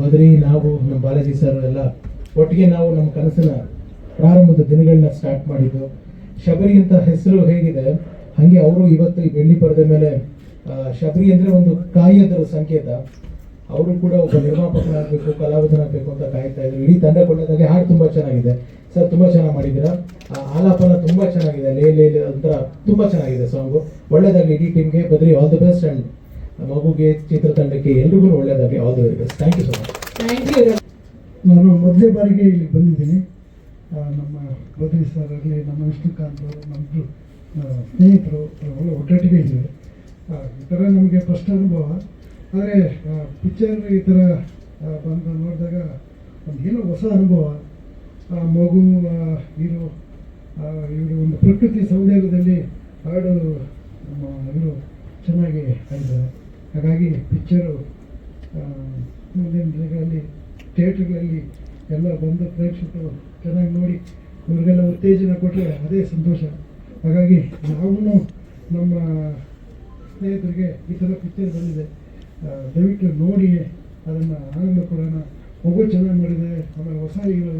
ಬದ್ರಿ ನಾವು ನಮ್ಮ ಬಾಲಾಜಿ ಸರ್ ಎಲ್ಲ ಒಟ್ಟಿಗೆ ನಾವು ನಮ್ಮ ಕನಸಿನ ಪ್ರಾರಂಭದ ದಿನಗಳನ್ನ ಸ್ಟಾರ್ಟ್ ಮಾಡಿದ್ದು. ಶಬರಿ ಅಂತ ಹೆಸರು ಹೇಗಿದೆ ಹಾಗೆ ಅವರು ಇವತ್ತು ಈ ಬೆಳ್ಳಿ ಪರದೆ ಮೇಲೆ ಶಬರಿ ಅಂದರೆ ಒಂದು ಕಾಯದರ ಸಂಕೇತ. ಅವರು ಕೂಡ ಒಬ್ಬ ನಿರ್ಮಾಪಕನಾಗಬೇಕು, ಕಲಾವಿದನಾಗಬೇಕು ಅಂತ ಕಾಯ್ತಾ ಇದ್ರು. ಇಡೀ ತಂಡ ಕೊಳ್ಳೋದಾಗೆ ಹಾಡು ತುಂಬ ಚೆನ್ನಾಗಿದೆ ಸರ್, ತುಂಬ ಚೆನ್ನಾಗಿ ಮಾಡಿದ್ದೀರಾ. ಆಲಾಪನ ತುಂಬ ಚೆನ್ನಾಗಿದೆ, ಲೇ ಲೇ ಒಂಥರ ತುಂಬ ಚೆನ್ನಾಗಿದೆ ಸಾಂಗು. ಒಳ್ಳೇದಾಗಲಿ ಇಡೀ ಟೀಮ್ಗೆ. Badri all the best and ಮಗುಗೆ, ಚಿತ್ರತಂಡಕ್ಕೆ ಎಲ್ರಿಗೂ ಒಳ್ಳೇದಾಗಲಿ. All the very best. Thank you so much. Thank you. ನಾನು ಮೊದಲೇ ಬಾರಿಗೆ ಇಲ್ಲಿ ಬಂದಿದ್ದೀನಿ. ನಮ್ಮ ಬದ್ರಿ ಸರ್ ಆಗಲಿ, ನಮ್ಮ ವಿಷ್ಣುಕಾಂತ್ ಅವರು, ನಮ್ಮ ಸ್ನೇಹಿತರು ಎಲ್ಲ ಒಟ್ಟೊಟ್ಟಿಗೆ ಇದ್ದೀವಿ. ಈ ಥರ ನಮಗೆ ಫಸ್ಟ್ ಅನುಭವ. ಆದರೆ ಪಿಕ್ಚರ್ ಈ ಥರ ಬಂದು ನೋಡಿದಾಗ ಒಂದು ಏನೋ ಹೊಸ ಅನುಭವ. ಮಗು ಇವರು ಒಂದು ಪ್ರಕೃತಿ ಸೌಂದರ್ಯದಲ್ಲಿ ಹಾಡು ಇವರು ಚೆನ್ನಾಗಿ ಹಾಡಿದ್ದಾರೆ. ಹಾಗಾಗಿ ಪಿಕ್ಚರು ಮುಂದಿನ ದಿನಗಳಲ್ಲಿ ಥಿಯೇಟ್ರ್ಗಳಲ್ಲಿ ಎಲ್ಲ ಬಂದು ಪ್ರೇಕ್ಷಕರು ಚೆನ್ನಾಗಿ ನೋಡಿ ಇವ್ರಿಗೆಲ್ಲ ಉತ್ತೇಜನ ಕೊಟ್ಟರೆ ಅದೇ ಸಂತೋಷ. ಹಾಗಾಗಿ ನಾವು ನಮ್ಮ ಸ್ನೇಹಿತರಿಗೆ ಈ ಥರ ಪಿಕ್ಚರ್ ಬಂದಿದೆ, ದಯವಿಟ್ಟು ನೋಡಿ ಅದನ್ನು ಆನಂದ ಕೊಡೋಣ. ಮಗು ಚೆನ್ನಾಗಿ ಮಾಡಿದೆ. ಆಮೇಲೆ ಹೊಸ ಹೀರೋ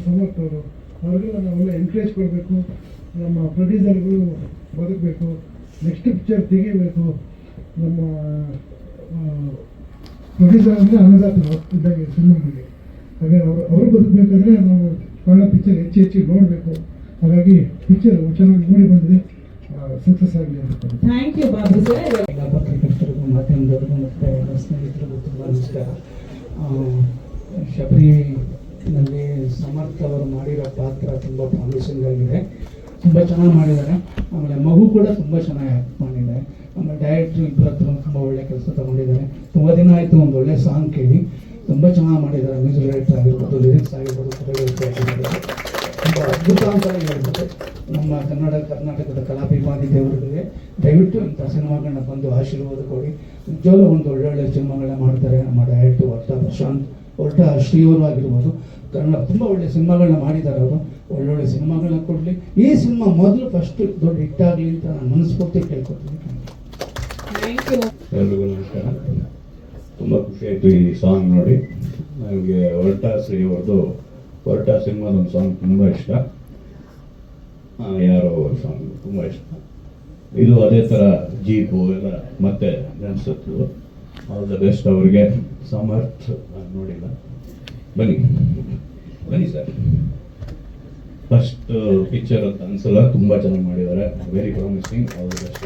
ಸಮರ್ಥ ಅವರು, ಅವ್ರಿಗೆಲ್ಲ ನಾವೆಲ್ಲ ಎನ್ಕರೇಜ್ ಕೊಡಬೇಕು. ನಮ್ಮ ಪ್ರೊಡ್ಯೂಸರ್ಗಳು ಬದುಕಬೇಕು, ನೆಕ್ಸ್ಟ್ ಪಿಕ್ಚರ್ ತೆಗಿಬೇಕು. ನಮ್ಮ ಪ್ರೊಡ್ಯೂಸರ್ ಅಂದರೆ ಅನ್ನದಾತರು ಇದ್ದಾಗ ಸಿನಿಮಾಗೆ. ಹಾಗೆ ಅವರು ಬದುಕಬೇಕಾದ್ರೆ ನಾವು ಕನ್ನಡ ಪಿಕ್ಚರ್ ಹೆಚ್ಚು ನೋಡಬೇಕು. ಹಾಗಾಗಿ ಪಿಕ್ಚರ್ ಚೆನ್ನಾಗಿ ನೋಡಿ ಬಂದಿದೆ, ಸಕ್ಸಸ್ ಆಗಲಿ ಅಂತ. Thank you Babu sir. ಎಲ್ಲ ಪತ್ರಕರ್ತರಿಗೂ, ಮಾಧ್ಯಮದವ್ರಿಗೂ ಮತ್ತು ಎಲ್ಲ ಸ್ನೇಹಿತರಿಗೂ ತುಂಬ ನಮಸ್ಕಾರ. ಶಬರಿನಲ್ಲಿ ಸಮರ್ಥ ಅವರು ಮಾಡಿರೋ ಪಾತ್ರ ತುಂಬ ಪ್ರಾಮಿಸಿಂಗ್ ಆಗಿದೆ, ತುಂಬ ಚೆನ್ನಾಗಿ ಮಾಡಿದ್ದಾರೆ. ಆಮೇಲೆ ಮಗು ಕೂಡ ತುಂಬ ಚೆನ್ನಾಗಿ ಆ್ಯಕ್ಟ್ ಮಾಡಿದೆ. ಆಮೇಲೆ ಡೈರೆಕ್ಟ್ರು ಇಬ್ಬರ ಹತ್ರ ತುಂಬ ಒಳ್ಳೆ ಕೆಲಸ ತಗೊಂಡಿದ್ದಾರೆ. ತುಂಬ ದಿನ ಆಯಿತು ಒಂದು ಒಳ್ಳೆ ಸಾಂಗ್ ಕೇಳಿ, ತುಂಬ ಚೆನ್ನಾಗಿ ಮಾಡಿದ್ದಾರೆ. ಮ್ಯೂಸಿಕ್ ಡೈರೆಕ್ಟರ್ ಆಗಿರ್ಬೋದು, ಲಿರಿಕ್ಸ್ ಆಗಿರ್ಬೋದು, ತುಂಬ ಅದ್ಭುತ ಅಂತ ಹೇಳ್ಬೋದು. ನಮ್ಮ ಕರ್ನಾಟಕದ ಕಲಾಭಿಮಾನಿ ದೇವರುಗಳಿಗೆ ದಯವಿಟ್ಟು ಇಂಥ ಸಿನಿಮಾಗಳನ್ನ ಬಂದು ಆಶೀರ್ವಾದ ಕೊಡಿ. ನಿಜವಾಗ್ಲೂ ಒಂದು ಒಳ್ಳೊಳ್ಳೆ ಸಿನಿಮಾಗಳನ್ನ ಮಾಡ್ತಾರೆ ನಮ್ಮ ಡೈರೆಕ್ಟರ್ ಹೊರಟ ಶ್ರೀಯವರು ಆಗಿರ್ಬೋದು. ಕನ್ನಡ ತುಂಬ ಒಳ್ಳೆ ಸಿನಿಮಾಗಳನ್ನ ಮಾಡಿದ್ದಾರೆ ಅವರು. ಒಳ್ಳೊಳ್ಳೆ ಸಿನಿಮಾಗಳನ್ನ ಕೊಡಲಿ. ಈ ಸಿನಿಮಾ ಮೊದಲು ಫಸ್ಟ್ ದೊಡ್ಡ ಹಿಟ್ಟಾಗಲಿ ಅಂತ ನಾನು ಮನಸ್ಫೂರ್ತಿ ಕೇಳ್ಕೊತೀನಿ. ಎಲ್ರಿಗೂ ನಮಸ್ಕಾರ. ತುಂಬ ಖುಷಿ ಆಯಿತು ಈ ಸಾಂಗ್ ನೋಡಿ. ನನಗೆ ಹೊರಟ ಶ್ರೀ ಅವ್ರದ್ದು ಹೊರಟ ಸಿನಿಮಾದೊಂದು ಸಾಂಗ್ ತುಂಬ ಇಷ್ಟ. ಯಾರೋ ಸಾಂಗ್ ತುಂಬ ಇಷ್ಟ. ಇದು ಅದೇ ಥರ ಜೀಪು ಎಲ್ಲ ಮತ್ತೆ ನೆನೆಸುತ್ತು. ಆಲ್ ದ ಬೆಸ್ಟ್ ಅವರಿಗೆ. ಸಮರ್ಥ ನಾನು ನೋಡಿಲ್ಲ, ಬನ್ನಿ ಸರ್. ಫಸ್ಟ್ ಪಿಕ್ಚರ್ ಅಂತ ಅನ್ಸಲ್ಲ, ತುಂಬ ಚೆನ್ನಾಗಿ ಮಾಡಿದ್ದಾರೆ. Very promising. All the best.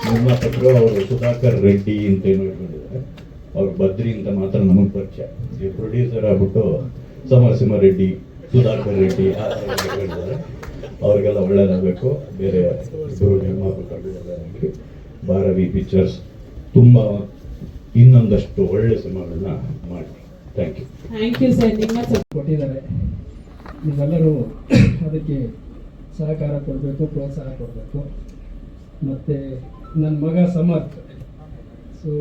ನಿರ್ಮಾಪಕರು ಅವರು ಸುಧಾಕರ್ ರೆಡ್ಡಿ ಅಂತ ಏನೋ ಇಟ್ಕೊಂಡಿದ್ದಾರೆ. ಅವ್ರು ಬದ್ರಿ ಅಂತ ಮಾತ್ರ ನಮಗೆ ಪರಿಚಯ. ಈ ಪ್ರೊಡ್ಯೂಸರ್ ಆಗ್ಬಿಟ್ಟು ಸಮರಸಿಂಹ ರೆಡ್ಡಿ, ಸುಧಾಕರ್ ರೆಡ್ಡಿ ಆ ಥರ ಇಟ್ಕೊಂಡಿದ್ದಾರೆ. ಅವ್ರಿಗೆಲ್ಲ ಒಳ್ಳೇದಾಗಬೇಕು. ಬೇರೆ ಇಬ್ಬರು ನಿರ್ಮಾಪಕರು ಒಳ್ಳೆಯದಾಗಲಿ. ಭಾರವಿ ಪಿಕ್ಚರ್ಸ್ ತುಂಬ ಇನ್ನೊಂದಷ್ಟು ಒಳ್ಳೆ ಸಿನಿಮಾಗಳನ್ನ ಮಾಡಿ. Thank you sir. ನಿಮ್ಮ ಕೊಟ್ಟಿದ್ದಾರೆ, ನೀವೆಲ್ಲರೂ ಅದಕ್ಕೆ ಸಹಕಾರ ಕೊಡಬೇಕು, ಪ್ರೋತ್ಸಾಹ ಕೊಡಬೇಕು. ಮತ್ತು ನನ್ನ ಮಗ ಸಮರ್ಥ, ಸೊ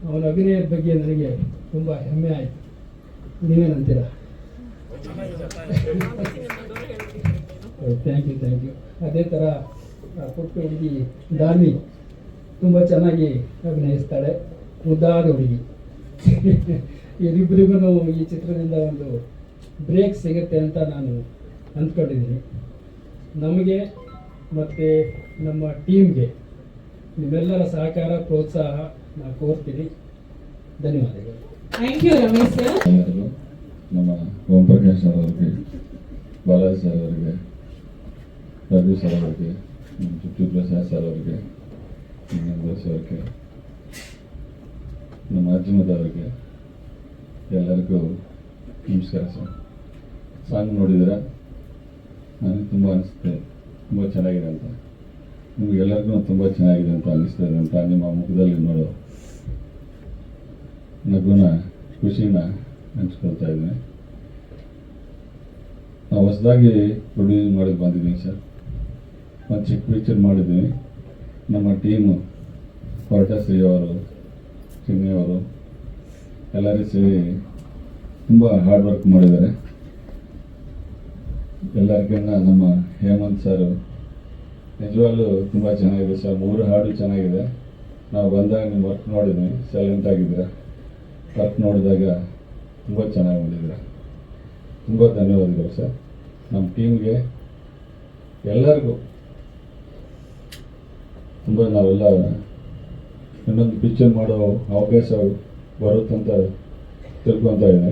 ಅವನ ಅಭಿನಯದ ಬಗ್ಗೆ ನನಗೆ ತುಂಬ ಹೆಮ್ಮೆ ಆಯಿತು. ನೀವೇನಂತೀರಾ? Thank you. ಅದೇ ಥರ ಪುಟ್ಟ ಹುಡುಗಿ ಡಾಲಿ ತುಂಬ ಚೆನ್ನಾಗಿ ಅಭಿನಯಿಸ್ತಾಳೆ, ಮುದ್ದಾದ ಹುಡುಗಿ. ಇವರಿಬ್ಬರಿಗೂ ಈ ಚಿತ್ರದಿಂದ ಒಂದು ಬ್ರೇಕ್ ಸಿಗುತ್ತೆ ಅಂತ ನಾನು ಅಂದ್ಕೊಂಡಿದ್ದೀನಿ. ನಮಗೆ ಮತ್ತು ನಮ್ಮ ಟೀಮ್ಗೆ ನಿಮ್ಮೆಲ್ಲರ ಸಹಕಾರ, ಪ್ರೋತ್ಸಾಹ ನಾನು ಕೋರ್ತೀನಿ. ಧನ್ಯವಾದಗಳು. Thank you Ramesh sir. ನಮ್ಮ ಓಂ ಪ್ರಕಾಶ್ ಸರ್ ಅವರಿಗೆ, ಬಾಲಾಜಿ ಸರ್ ಅವರಿಗೆ, ರಘು ಸರ್ ಅವರಿಗೆ, ಚಿತ್ರ ಪ್ರಸಾದ್ ಸರ್ ಅವರಿಗೆ, ನಂದೋಸ್ ಅವರಿಗೆ, ನಮ್ಮ ಅರ್ಜುನದ ಅವರಿಗೆ ಎಲ್ಲರಿಗೂ ನಮಸ್ಕಾರ ಸರ್. ಸಾಂಗ್ ನೋಡಿದರೆ ನನಗೆ ತುಂಬ ಅನಿಸುತ್ತೆ, ತುಂಬ ಚೆನ್ನಾಗಿದೆ ಅಂತ. ನಿಮಗೆಲ್ಲರಿಗೂ ತುಂಬ ಚೆನ್ನಾಗಿದೆ ಅಂತ ಅನ್ನಿಸ್ತದೆ ಅಂತ ನಿಮ್ಮ ಮುಖದಲ್ಲಿ ನೋಡೋ ನಗುನ, ಖುಷಿನ ಹಂಚ್ಕೊಳ್ತಾ ಇದ್ದೀನಿ. ನಾವು ಹೊಸದಾಗಿ ಪ್ರೊಡ್ಯೂಸ್ ಮಾಡಿ ಬಂದಿದ್ದೀನಿ ಸರ್. ಒಂದು ಚಿಕ್ಕ ಪಿಕ್ಚರ್ ಮಾಡಿದ್ದೀನಿ. ನಮ್ಮ ಟೀಮು ಹೊರಟ ಶ್ರೀ ಅವರು, ಚಿನ್ನಿ ಅವರು ಎಲ್ಲರೂ ಸೇರಿ ತುಂಬ ಹಾರ್ಡ್ ವರ್ಕ್ ಮಾಡಿದ್ದಾರೆ. ಎಲ್ಲರಿಗಿನ್ನ ನಮ್ಮ ಹೇಮಂತ್ ಸರ್ ನಿಜವಾಗ್ಲೂ ತುಂಬ ಚೆನ್ನಾಗಿದೆ ಸರ್. 3 ಹಾಡು ಚೆನ್ನಾಗಿದೆ. ನಾವು ಬಂದಾಗ ನಿಮ್ಮ ವರ್ಕ್ ನೋಡಿದ್ವಿ, ಸೈಲೆಂಟ್ ಆಗಿದ್ದೀರ. ವರ್ಕ್ ನೋಡಿದಾಗ ತುಂಬ ಚೆನ್ನಾಗಿ ಮಾಡಿದ್ದೀರ. ತುಂಬ ಧನ್ಯವಾದಗಳು ಸರ್. ನಮ್ಮ ಟೀಮ್ಗೆ ಎಲ್ಲರಿಗೂ ತುಂಬ ನಾವೆಲ್ಲ ಇನ್ನೊಂದು ಪಿಕ್ಚರ್ ಮಾಡೋ ಅವಕಾಶ ಬರುತ್ತಂತ ತಿಳ್ಕೊತಾ ಇದ್ದೆ.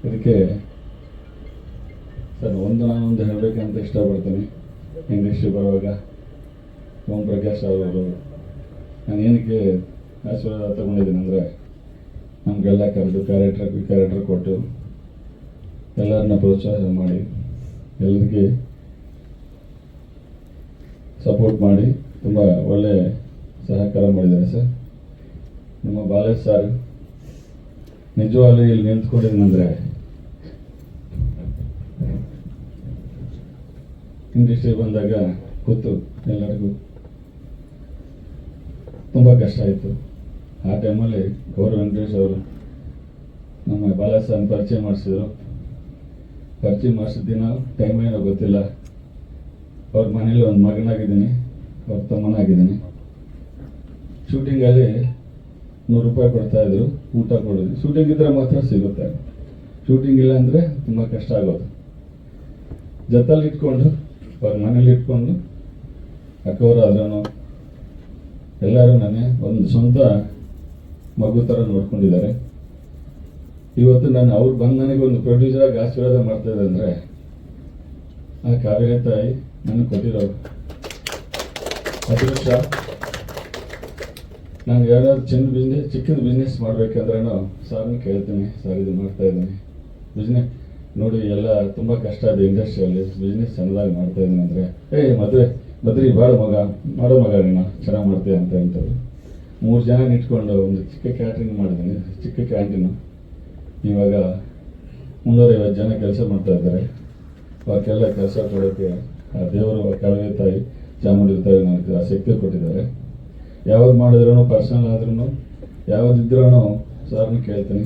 ಇದಕ್ಕೆ ಸರ್ ನಾನೊಂದು ಹೇಳಬೇಕಂತ ಇಷ್ಟಪಡ್ತೀನಿ. ಇಂಡಸ್ಟ್ರಿ ಬರುವಾಗ ಓಂ ಪ್ರಕಾಶ್ ಅವರು ನಾನು ಏನಕ್ಕೆ ಆಶೀರ್ವಾದ ತಗೊಂಡಿದ್ದೀನಿ ಅಂದರೆ, ನಮಗೆಲ್ಲ ಕರೆದು ಕ್ಯಾರೆಕ್ಟರ್ ಕೊಟ್ಟು ಎಲ್ಲರನ್ನ ಪ್ರೋತ್ಸಾಹ ಮಾಡಿ ಎಲ್ಲರಿಗೆ ಸಪೋರ್ಟ್ ಮಾಡಿ ತುಂಬ ಒಳ್ಳೆ ಸಹಕಾರ ಮಾಡಿದ್ದಾರೆ ಸರ್. ನಮ್ಮ ಬಾಲೇಶ್ ಸರ್ ನಿಜವಾಗ್ಲೂ ಇಲ್ಲಿ ನಿಂತ್ಕೊಂಡಿದ್ದೀನಂದರೆ ಇಂಡಸ್ಟ್ರಿ ಬಂದಾಗ ಕೂತು ಎಲ್ಲರಿಗೂ ತುಂಬ ಕಷ್ಟ ಆಯಿತು. ಆ ಟೈಮಲ್ಲಿ ಗೌರವ್ ವೆಂಕಟೇಶ್ ಅವರು ನಮ್ಮ ಬಾಲೇಶ್ ಸರ್ನ ಪರಿಚಯ ಮಾಡಿಸಿದ್ರು. ಪರಿಚಯ ಮಾಡಿಸಿದ ದಿನ ಟೈಮ್ ಏನೋ ಗೊತ್ತಿಲ್ಲ, ಅವ್ರ ಮನೇಲಿ ಒಂದು ಮಗನಾಗಿದ್ದೀನಿ, ಅವ್ರ ತಮ್ಮನಾಗಿದ್ದೀನಿ. ಶೂಟಿಂಗಲ್ಲಿ 100 ರೂಪಾಯಿ ಕೊಡ್ತಾಯಿದ್ರು, ಊಟ ಕೊಡೋದು. ಶೂಟಿಂಗ್ ಇದ್ದರೆ ಮಾತ್ರ ಸಿಗುತ್ತೆ, ಶೂಟಿಂಗ್ ಇಲ್ಲ ಅಂದರೆ ತುಂಬ ಕಷ್ಟ ಆಗೋದು. ಜೊತೆಲಿ ಇಟ್ಕೊಂಡು ಅವ್ರ ಮನೇಲಿ ಇಟ್ಕೊಂಡು ಅಕ್ಕವರು ಆದ್ರೂ ಎಲ್ಲರೂ ನನಗೆ ಒಂದು ಸ್ವಂತ ಮಗು ಥರ ನೋಡ್ಕೊಂಡಿದ್ದಾರೆ. ಇವತ್ತು ನಾನು ಅವ್ರು ಬಂದು ನನಗೊಂದು ಪ್ರೊಡ್ಯೂಸರಾಗಿ ಆಶೀರ್ವಾದ ಮಾಡ್ತಾಯಿದ್ದೆ ಅಂದರೆ ಆ ಕಾವೇರಿ ತಾಯಿ ನನಗೆ ಕೊಟ್ಟಿರೋ ಅದೃಷ್ಟ. ನಾನು ಯಾರಾದ್ರು ಚಿಕ್ಕದು ಬಿಸ್ನೆಸ್ ಮಾಡಬೇಕಂದ್ರೂ ಸಾರ್ನ ಕೇಳ್ತೀನಿ, ಸರ್ ಇದು ಮಾಡ್ತಾಯಿದ್ದೀನಿ ಬಿಸ್ನೆಸ್ ನೋಡಿ, ಎಲ್ಲ ತುಂಬ ಕಷ್ಟ ಇದೆ ಇಂಡಸ್ಟ್ರಿಯಲ್ಲಿ, ಬಿಸ್ನೆಸ್ ಚೆನ್ನದಾಗಿ ಮಾಡ್ತಾಯಿದ್ದೀನಿ ಅಂದರೆ ಮದ್ರಿ ಭಾಳ ಮಾಡೋ ಮಗ ನೀನು ಚೆನ್ನಾಗಿ ಮಾಡ್ತೀಯ ಅಂತ ಹೇಳ್ತಾರೆ. 3 ಜನ ಇಟ್ಕೊಂಡು ಒಂದು ಚಿಕ್ಕ ಕ್ಯಾಟ್ರಿಂಗ್ ಮಾಡಿದ್ದೀನಿ, ಚಿಕ್ಕ ಕ್ಯಾಂಟೀನು. ಇವಾಗ 350 ಜನ ಕೆಲಸ ಮಾಡ್ತಾ ಇದ್ದಾರೆ. ಅವ್ರಿಗೆಲ್ಲ ಕೆಲಸ ಕೊಡೋಕ್ಕೆ ಆ ದೇವರು ಕಾವೇರಿ ತಾಯಿ ಚಾಮುಂಡಿ ತಾಯಿ ನನಗೆ ಆ ಶಕ್ತಿ ಕೊಟ್ಟಿದ್ದಾರೆ. ಯಾವ್ದು ಮಾಡಿದ್ರೂ ಪರ್ಸನಲ್ ಆದ್ರೂ ಯಾವುದಿದ್ರೂ ಸಾರ್ನ ಕೇಳ್ತೀನಿ.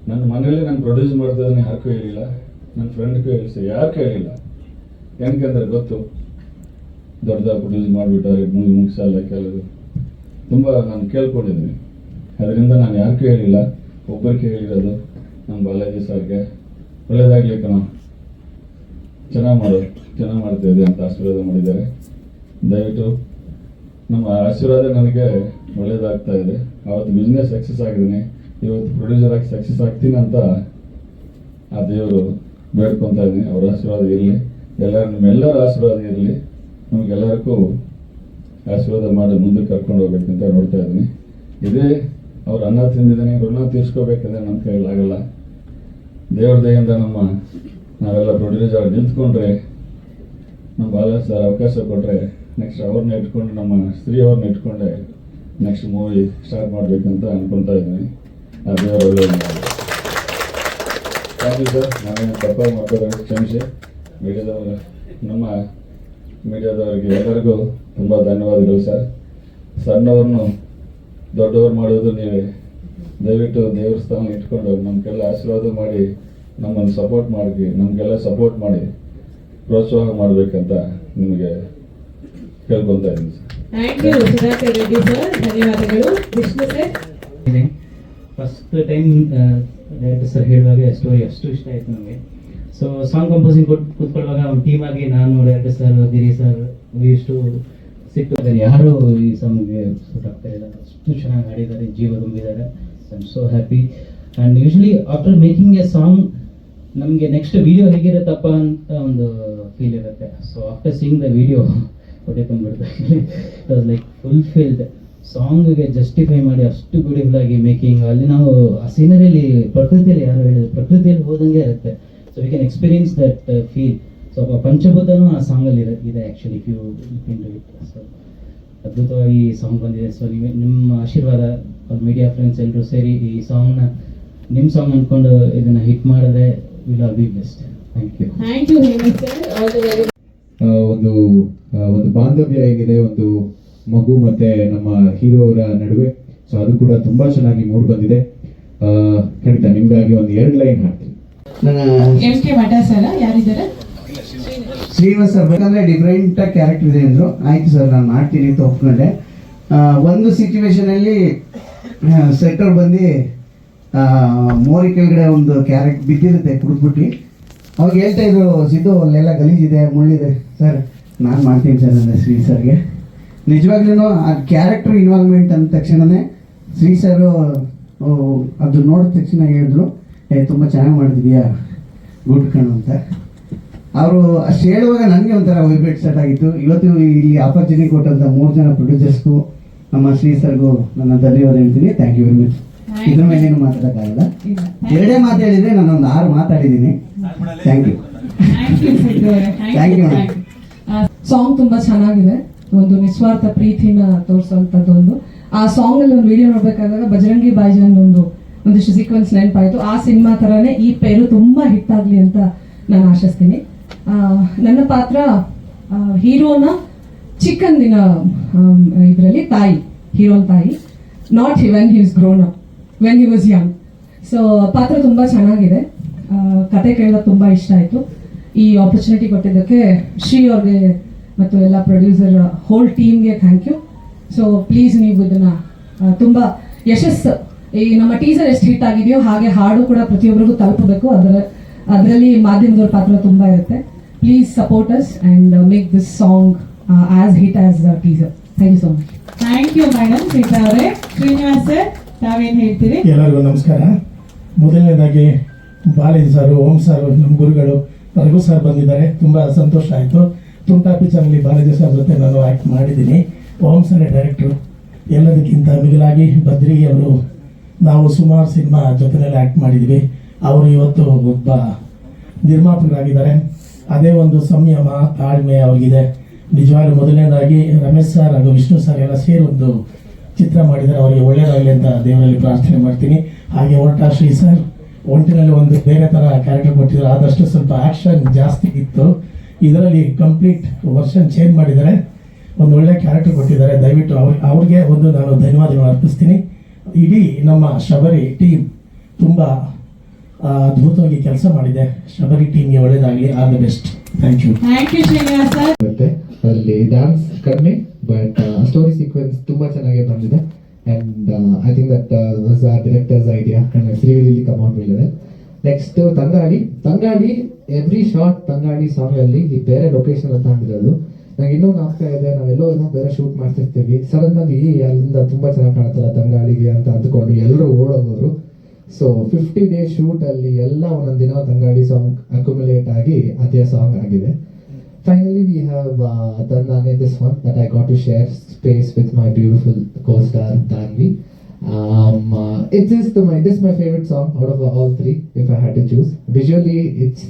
ನನ್ನ ಮನೇಲಿ ನಾನು ಪ್ರೊಡ್ಯೂಸ್ ಮಾಡ್ತಾ ಇದ್ದೀನಿ, ಯಾರಿಗೂ ಹೇಳಿಲ್ಲ, ನನ್ನ ಫ್ರೆಂಡ್ಗೂ ಹೇಳಿಸಿ ಯಾರು ಕೇಳಿಲ್ಲ. ಏನಕ್ಕಂದ್ರೆ ಗೊತ್ತು, ದೊಡ್ಡದಾಗಿ ಪ್ರೊಡ್ಯೂಸ್ ಮಾಡಿಬಿಟ್ಟಾರೆ, ಮುಗಿಸಲ್ಲ ಕೆಲವು ತುಂಬ ನಾನು ಕೇಳ್ಕೊಂಡಿದ್ದೀನಿ. ಅದರಿಂದ ನಾನು ಯಾರಿಗೂ ಹೇಳಿಲ್ಲ, ಒಬ್ಬರಿಗೆ ಹೇಳಿರೋದು ನಮ್ಮ ಬಾಲಾಜಿ ಸರ್ಗೆ. ಒಳ್ಳೇದಾಗಲಿ ಕಣ, ಚೆನ್ನಾಗಿ ಮಾಡ್ತಾಯಿದೆ ಅಂತ ಆಶೀರ್ವಾದ ಮಾಡಿದ್ದಾರೆ. ದಯವಿಟ್ಟು ನಮ್ಮ ಆಶೀರ್ವಾದ ನನಗೆ ಒಳ್ಳೇದಾಗ್ತಾ ಇದೆ. ಅವತ್ತು ಬಿಸ್ನೆಸ್ ಸಕ್ಸಸ್ ಆಗಿದ್ದೀನಿ, ಇವತ್ತು ಪ್ರೊಡ್ಯೂಸರ್ ಆಗಿ ಸಕ್ಸಸ್ ಆಗ್ತೀನಿ ಅಂತ ಆ ದೇವರು ಬೇಡ್ಕೊತಾ ಇದ್ದೀನಿ. ಅವ್ರ ಆಶೀರ್ವಾದ ಇರಲಿ, ನಿಮ್ಮೆಲ್ಲರ ಆಶೀರ್ವಾದ ಇರಲಿ, ನಮಗೆಲ್ಲರಿಗೂ ಆಶೀರ್ವಾದ ಮಾಡಿ ಮುಂದೆ ಕರ್ಕೊಂಡು ಹೋಗ್ಬೇಕಂತ ನೋಡ್ತಾ ಇದ್ದೀನಿ. ಇದೇ ಅವ್ರು ಅನ್ನ ತಿಂದಿದ್ದೀನಿ, ಋಣ ತೀರ್ಸ್ಕೋಬೇಕಂದ್ರೆ ನಮ್ಮ ಕೈಲಾಗಲ್ಲ. ದೇವ್ರ ದಯೆಯಿಂದ ನಾವೆಲ್ಲ ಪ್ರೊಡ್ಯೂಸರ್ ನಿಂತ್ಕೊಂಡ್ರೆ, ನಮ್ಮ ಬಾಲಾಜಿ ಸರ್ ಅವಕಾಶ ಕೊಟ್ಟರೆ ನೆಕ್ಸ್ಟ್ ಅವ್ರನ್ನ ಇಟ್ಕೊಂಡು ನಮ್ಮ ಸ್ತ್ರೀ ಅವ್ರನ್ನ ಇಟ್ಕೊಂಡೆ ನೆಕ್ಸ್ಟ್ ಮೂವಿ ಸ್ಟಾರ್ಟ್ ಮಾಡಬೇಕಂತ ಅನ್ಕೊತಾ ಇದ್ದೀನಿ. ಆ ದೇವರು ಒಳ್ಳೆಯದು ಮಾಡಿ. Thank you sir. ನಾವೇನು ತಪ್ಪಾಗಿ ಮಾಡ್ಕೋದ್ರೆ ಕ್ಷಮಿಸಿ. ನಮ್ಮ ಮೀಡಿಯಾದವರಿಗೆ ಎಲ್ಲರಿಗೂ ತುಂಬ ಧನ್ಯವಾದಗಳು ಸರ್. ಸಣ್ಣವ್ರನ್ನು ದೊಡ್ಡವ್ರು ಮಾಡೋದು ನೀವೇ. ದಯವಿಟ್ಟು ದೇವ್ರ ಸ್ಥಾನ ಇಟ್ಕೊಂಡು ನಮಗೆಲ್ಲ ಆಶೀರ್ವಾದ ಮಾಡಿ ನಮ್ಮನ್ನು ಸಪೋರ್ಟ್ ಮಾಡಿ, ನಮಗೆಲ್ಲ ಸಪೋರ್ಟ್ ಮಾಡಿ ಪ್ರೋತ್ಸಾಹ ಮಾಡಬೇಕಂತ ನಿಮಗೆ ಕೇಳ್ಕೊತಾ ಇದ್ದೀನಿ sir. Thank you Sudhakar Reddy sir, ಧನ್ಯವಾದಗಳು. Vishnu sir. First time director sir ಹೇಳುವಾಗ ಸ್ಟೋರಿ ಅಷ್ಟು ಇಷ್ಟ ಆಯಿತು ನಮಗೆ. ಸೊ ಸಾಂಗ್ ಕಂಪೋಸಿಂಗ್ ಕೂತ್ಕೊಳ್ಳುವಾಗ ಒಂದು ಟೀಮ್ ಆಗಿ ನಾನು, ಡೈರೆಕ್ಟರ್ ಸರ್, ಗಿರಿ ಸರ್ ಇಷ್ಟು ಸಿಕ್ಕಿದ್ದಾರೆ. ಯಾರು ಈ ಸಾಂಗ್ಗೆ ಸೂಟ್ ಆಗ್ತಾ ಇಲ್ಲ, ಅಷ್ಟು ಚೆನ್ನಾಗಿ ಹಾಡಿದ್ದಾರೆ, ಜೀವ ತುಂಬಿದ್ದಾರೆ. I am so happy. And usually after making a song ನಮಗೆ ನೆಕ್ಸ್ಟ್ ವಿಡಿಯೋ ಹೇಗಿರುತ್ತಪ್ಪ ಅಂತ ಒಂದು ಫೀಲ್ ಇರುತ್ತೆ. So after seeing the video ಹೊಟ್ಟೆ ತುಂಬಿಡ್ತಾರೆ. It was like fulfilled. ಸಾಂಗ್ಗೆ ಜಸ್ಟಿಫೈ ಮಾಡಿ ಅಷ್ಟು ಬ್ಯೂಟಿಫುಲ್ ಆಗಿ ಮೇಕಿಂಗ್. ಅಲ್ಲಿ ನಾವು ಆ ಸೀನರಿಯಲ್ಲಿ ಪ್ರಕೃತಿಯಲ್ಲಿ, ಯಾರು ಹೇಳಿದ್ರು, ಪ್ರಕೃತಿಯಲ್ಲಿ ಹೋದಂಗೆ ಇರುತ್ತೆ. So we can experience that feel. So ಪಂಚಭೂತನೂ ಆ ಸಾಂಗಲ್ಲಿ ಇದೆ actually, if you look into it. So ಅದ್ಭುತವಾಗಿ ಈ ಸಾಂಗ್ ಬಂದಿದೆ. ಸೊ ನಿಮ್ಮ ಆಶೀರ್ವಾದ, ಮೀಡಿಯಾ ಫ್ರೆಂಡ್ಸ್ ಎಲ್ಲರೂ ಸೇರಿ ಈ ಸಾಂಗ್ನ ನಿಮ್ಮ ಸಾಂಗ್ ಅಂದ್ಕೊಂಡು ಇದನ್ನು ಹಿಟ್ ಮಾಡಿದ್ರೆ will all be best. Thank you. Thank you Hemanth sir. All the very ಒಂದು ಬಾಂಧವ್ಯ ಹೇಗಿದೆ ಒಂದು ಮಗು ಮತ್ತೆ ನಮ್ಮ ಹೀರೋ ಅವರ ನಡುವೆ. ಸೊ ಅದು ಕೂಡ ತುಂಬಾ ಚೆನ್ನಾಗಿ ಮೂಡ್ ಬಂದಿದೆ. ಖಂಡಿತ ನಿಮ್ಗಾಗಿ ಒಂದು 2 ಲೈನ್ ಹಾಡ್ತೀನಿ. ಎಂ ಕೆ ಮಠ ಸರ್ ಯಾರಿದ್ದಾರೆ? ಶ್ರೀನಿವಾಸ್ ಸರ್ ಬೇಕಂದ್ರೆ ಡಿಫ್ರೆಂಟ್ ಕ್ಯಾರೆಕ್ಟರ್ ಇದೆ ಅಂದರು. ಆಯ್ತು ಸರ್ ನಾನು ಮಾಡ್ತೀನಿ ಅಂತ ಒಪ್ಕೊಂಡೆ. ಒಂದು ಸಿಚುವೇಶನಲ್ಲಿ ಸೆಟ್ಟರ್ ಬಂದು ಮೋರಿ ಕೆಳಗಡೆ ಒಂದು ಕ್ಯಾರೆಟ್ ಬಿದ್ದಿರುತ್ತೆ ಕುಡಿದ್ಬಿಟ್ಟು ಅವಾಗ ಹೇಳ್ತಾ ಇದ್ರು, ಸಿದ್ದು ಅಲ್ಲೆಲ್ಲ ಗಲೀಜಿದೆ ಮುಳ್ಳಿದೆ. ಸರ್ ನಾನು ಮಾಡ್ತೀನಿ ಸರ್ ಅಂದರೆ ಶ್ರೀ ಸರ್ಗೆ ನಿಜವಾಗ್ಲೂ ಆ ಕ್ಯಾರೆಕ್ಟರ್ ಇನ್ವಾಲ್ವ್ಮೆಂಟ್ ಅಂದ ತಕ್ಷಣವೇ ಶ್ರೀ ಸರು ಅದು ನೋಡಿದ ತಕ್ಷಣ ಹೇಳಿದ್ರು, ತುಂಬ ಚೆನ್ನಾಗಿ ಮಾಡಿದ್ಯಾ, ಗುಡ್ ಕಣು ಅಂತ. ಅವರು ಅಷ್ಟು ಹೇಳುವಾಗ ನನಗೆ ಒಂಥರ ವೈಬ್ರೇಟ್ ಸ್ಟಾರ್ಟ್ ಆಗಿತ್ತು. ಇವತ್ತು ಇಲ್ಲಿ ಆಪರ್ಚುನಿಟಿ ಕೊಟ್ಟಂಥ 3 ಜನ ಪ್ರೊಡ್ಯೂಸರ್ಸ್ಗೂ ನಮ್ಮ ಶ್ರೀ ಸರ್ಗೂ ನನ್ನ ಧನ್ಯವಾದ ಹೇಳ್ತೀನಿ. Thank you very much. ಇದ್ರ ಮೇಲೇನು ಮಾತಾಡೋಕ್ಕಾಗಲ್ಲ. 2 ಮಾತು ಹೇಳಿದ್ರೆ ನಾನು ಒಂದು 6 ಮಾತಾಡಿದ್ದೀನಿ. Thank you. Thank you madam. Song ತುಂಬಾ ಚೆನ್ನಾಗಿದೆ. ಒಂದು ನಿಸ್ವಾರ್ಥ ಪ್ರೀತಿನ ತೋರಿಸುವಂತದ್ದು ಒಂದು. ಆ ಸಾಂಗ್ ಅಲ್ಲಿ ಒಂದು ವಿಡಿಯೋ ನೋಡ್ಬೇಕಾದಾಗ ಬಜರಂಗಿ ಬಾಯ್ಜಾನ್ ಒಂದಿಷ್ಟು ಸೀಕ್ವೆನ್ಸ್ ನೆನಪಾಯ್ತು. ಆ ಸಿನಿಮಾ ತರಾನೇ ಈ ಪೇರು ತುಂಬಾ ಹಿಟ್ ಆಗ್ಲಿ ಅಂತ ನಾನು ಆಶಿಸ್ತೀನಿ. ನನ್ನ ಪಾತ್ರ ಹೀರೋನ ಚಿಕ್ಕಂದಿನ ಇದರಲ್ಲಿ ತಾಯಿ, ಹೀರೋನ್ ತಾಯಿ, not when he is grown up, when he was young. So ಪಾತ್ರ ತುಂಬಾ ಚೆನ್ನಾಗಿದೆ. ಕತೆ ಕೇಳೋದು ತುಂಬಾ ಇಷ್ಟ ಆಯ್ತು. ಈ ಆಪರ್ಚುನಿಟಿ ಕೊಟ್ಟಿದ್ದಕ್ಕೆ ಶ್ರೀ ಅವ್ರಿಗೆ ಮತ್ತು ಎಲ್ಲ ಪ್ರೊಡ್ಯೂಸರ್ ಹೋಲ್ ಟೀಮ್ಗೆ ಥ್ಯಾಂಕ್ ಯು. ಸೊ ಪ್ಲೀಸ್ ನೀವು ಇದನ್ನ ತುಂಬಾ ಯಶಸ್ಸು, ಈ ನಮ್ಮ ಟೀಸರ್ ಎಷ್ಟು ಹಿಟ್ ಆಗಿದೆಯೋ ಹಾಗೆ ಹಾಡು ಕೂಡ ಪ್ರತಿಯೊಬ್ಬರಿಗೂ ತಲುಪಬೇಕು. ಅದರಲ್ಲಿ ಮಾಧ್ಯಮದವ್ರ ಪಾತ್ರ ತುಂಬಾ ಇರುತ್ತೆ. Please support us and make this song as hit as teaser. Thank you so much. Thank you madam. Sita ಅವರೇ, ಶ್ರೀನಿವಾಸ್ ಸರ್ ತಾವೇನು ಹೇಳ್ತೀರಿ? ಎಲ್ಲರಿಗೂ ನಮಸ್ಕಾರ. ಮೊದಲನೇದಾಗಿ ಬಾಲಾಜಿ ಸರ್, ಓಂ ಸರ್, ನಮ್ಮ ಗುರುಗಳು ರಘು ಸರ್ ಬಂದಿದ್ದಾರೆ. ತುಂಬ ಸಂತೋಷ ಆಯಿತು. ತುಂಟಾ ಪಿಕ್ಚರಲ್ಲಿ ಬಾಲಾಜಿ ಸರ್ ಜೊತೆ ನಾನು ಆ್ಯಕ್ಟ್ ಮಾಡಿದ್ದೀನಿ. ಓಂ ಸರ್ ಡೈರೆಕ್ಟ್ರು. ಎಲ್ಲದಕ್ಕಿಂತ ಮಿಗಿಲಾಗಿ ಬದ್ರಿ ಅವರು, ನಾವು ಸುಮಾರು ಸಿನಿಮಾ ಜೊತೆಯಲ್ಲಿ ಆ್ಯಕ್ಟ್ ಮಾಡಿದ್ವಿ. ಅವರು ಇವತ್ತು ಒಬ್ಬ ನಿರ್ಮಾಪಕರಾಗಿದ್ದಾರೆ. ಅದೇ ಒಂದು ಸಂಯಮ, ತಾಳ್ಮೆ ಅವ್ರಿಗಿದೆ. ನಿಜವಾಗ್ಲೂ ಮೊದಲನೇದಾಗಿ ರಮೇಶ್ ಸರ್ ಹಾಗೂ ವಿಷ್ಣು ಸರ್ ಎಲ್ಲ ಸೇರಿ ಒಂದು ಚಿತ್ರ ಮಾಡಿದ್ದಾರೆ. ಅವರಿಗೆ ಒಳ್ಳೆಯದಾಗಲಿ ಅಂತ ದೇವರಲ್ಲಿ ಪ್ರಾರ್ಥನೆ ಮಾಡ್ತೀನಿ. ಹಾಗೆ ಹೊರಟ ಶ್ರೀ ಸರ್ ಒಂಟಿನಲ್ಲಿ ಒಂದು ಬೇರೆ ಥರ ಕ್ಯಾರೆಕ್ಟರ್ ಕೊಟ್ಟಿದ್ದಾರೆ. ಆದಷ್ಟು ಸ್ವಲ್ಪ ಆ್ಯಕ್ಷನ್ ಜಾಸ್ತಿ ಇತ್ತು. ಇದರಲ್ಲಿ ಕಂಪ್ಲೀಟ್ ವರ್ಷನ್ ಚೇಂಜ್ ಮಾಡಿದ್ದಾರೆ. ಒಂದು ಒಳ್ಳೆ ಕ್ಯಾರೆಕ್ಟರ್ ಕೊಟ್ಟಿದ್ದಾರೆ. ದಯವಿಟ್ಟು ಅವ್ರಿಗೆ ಒಂದು ನಾನು ಧನ್ಯವಾದಗಳು ಅರ್ಪಿಸ್ತೀನಿ. ಇಡೀ ನಮ್ಮ ಶಬರಿ ಟೀಮ್ ತುಂಬ ಅದ್ಭುತವಾಗಿ ಕೆಲಸ ಮಾಡಿದೆ. ಶಬರಿ ಟೀಮ್ಗೆ ಒಳ್ಳೇದಾಗಲಿ. All the best. Thank you. Thank you Srinivas sir. ಮತ್ತೆ ಅಲ್ಲಿ ಡ್ಯಾನ್ಸ್ ಕಡಿಮೆ, ಬಟ್ ಸ್ಟೋರಿ ಸೀಕ್ವೆನ್ಸ್ ತುಂಬಾ ಚೆನ್ನಾಗಿ ಬಂದಿದೆ. And I think that was ಆ director's idea and it's really come out well. Next Thangali every short Thangali song ಅಲ್ಲಿ ಬೇರೆ ಲೊಕೇಶನ್ ಅಂತ ಅಂದಿರೋದು ನಂಗೆ ಇನ್ನೂ ಆಗ್ತಾ ಇದೆ. ನಾವೆಲ್ಲೋ ಏನೋ ಬೇರೆ ಶೂಟ್ ಮಾಡ್ತಿರ್ತೀವಿ, ಸಡನ್ ಆಗಿ ಅಲ್ಲಿಂದ ತುಂಬಾ ಚೆನ್ನಾಗಿ ಕಾಣುತ್ತಲ್ಲ ತಂಗಾಳಿಗೆ ಅಂತ ಅಂದ್ಕೊಂಡು ಎಲ್ಲರೂ ಓಡೋಗೋರು. ಸೊ 50 days ಶೂಟ್ ಅಲ್ಲಿ ಎಲ್ಲ ಒಂದೊಂದು ದಿನ ತಂಗಾಳಿ ಸಾಂಗ್ ಅಕ್ಯುಮುಲೇಟ್ ಆಗಿ ಅದೇ ಸಾಂಗ್ ಆಗಿದೆ. Finally, we have done this one that I got to share space with my beautiful co-star Tanvi. This is my favorite song out of all 3 if I had to choose. Visually, it's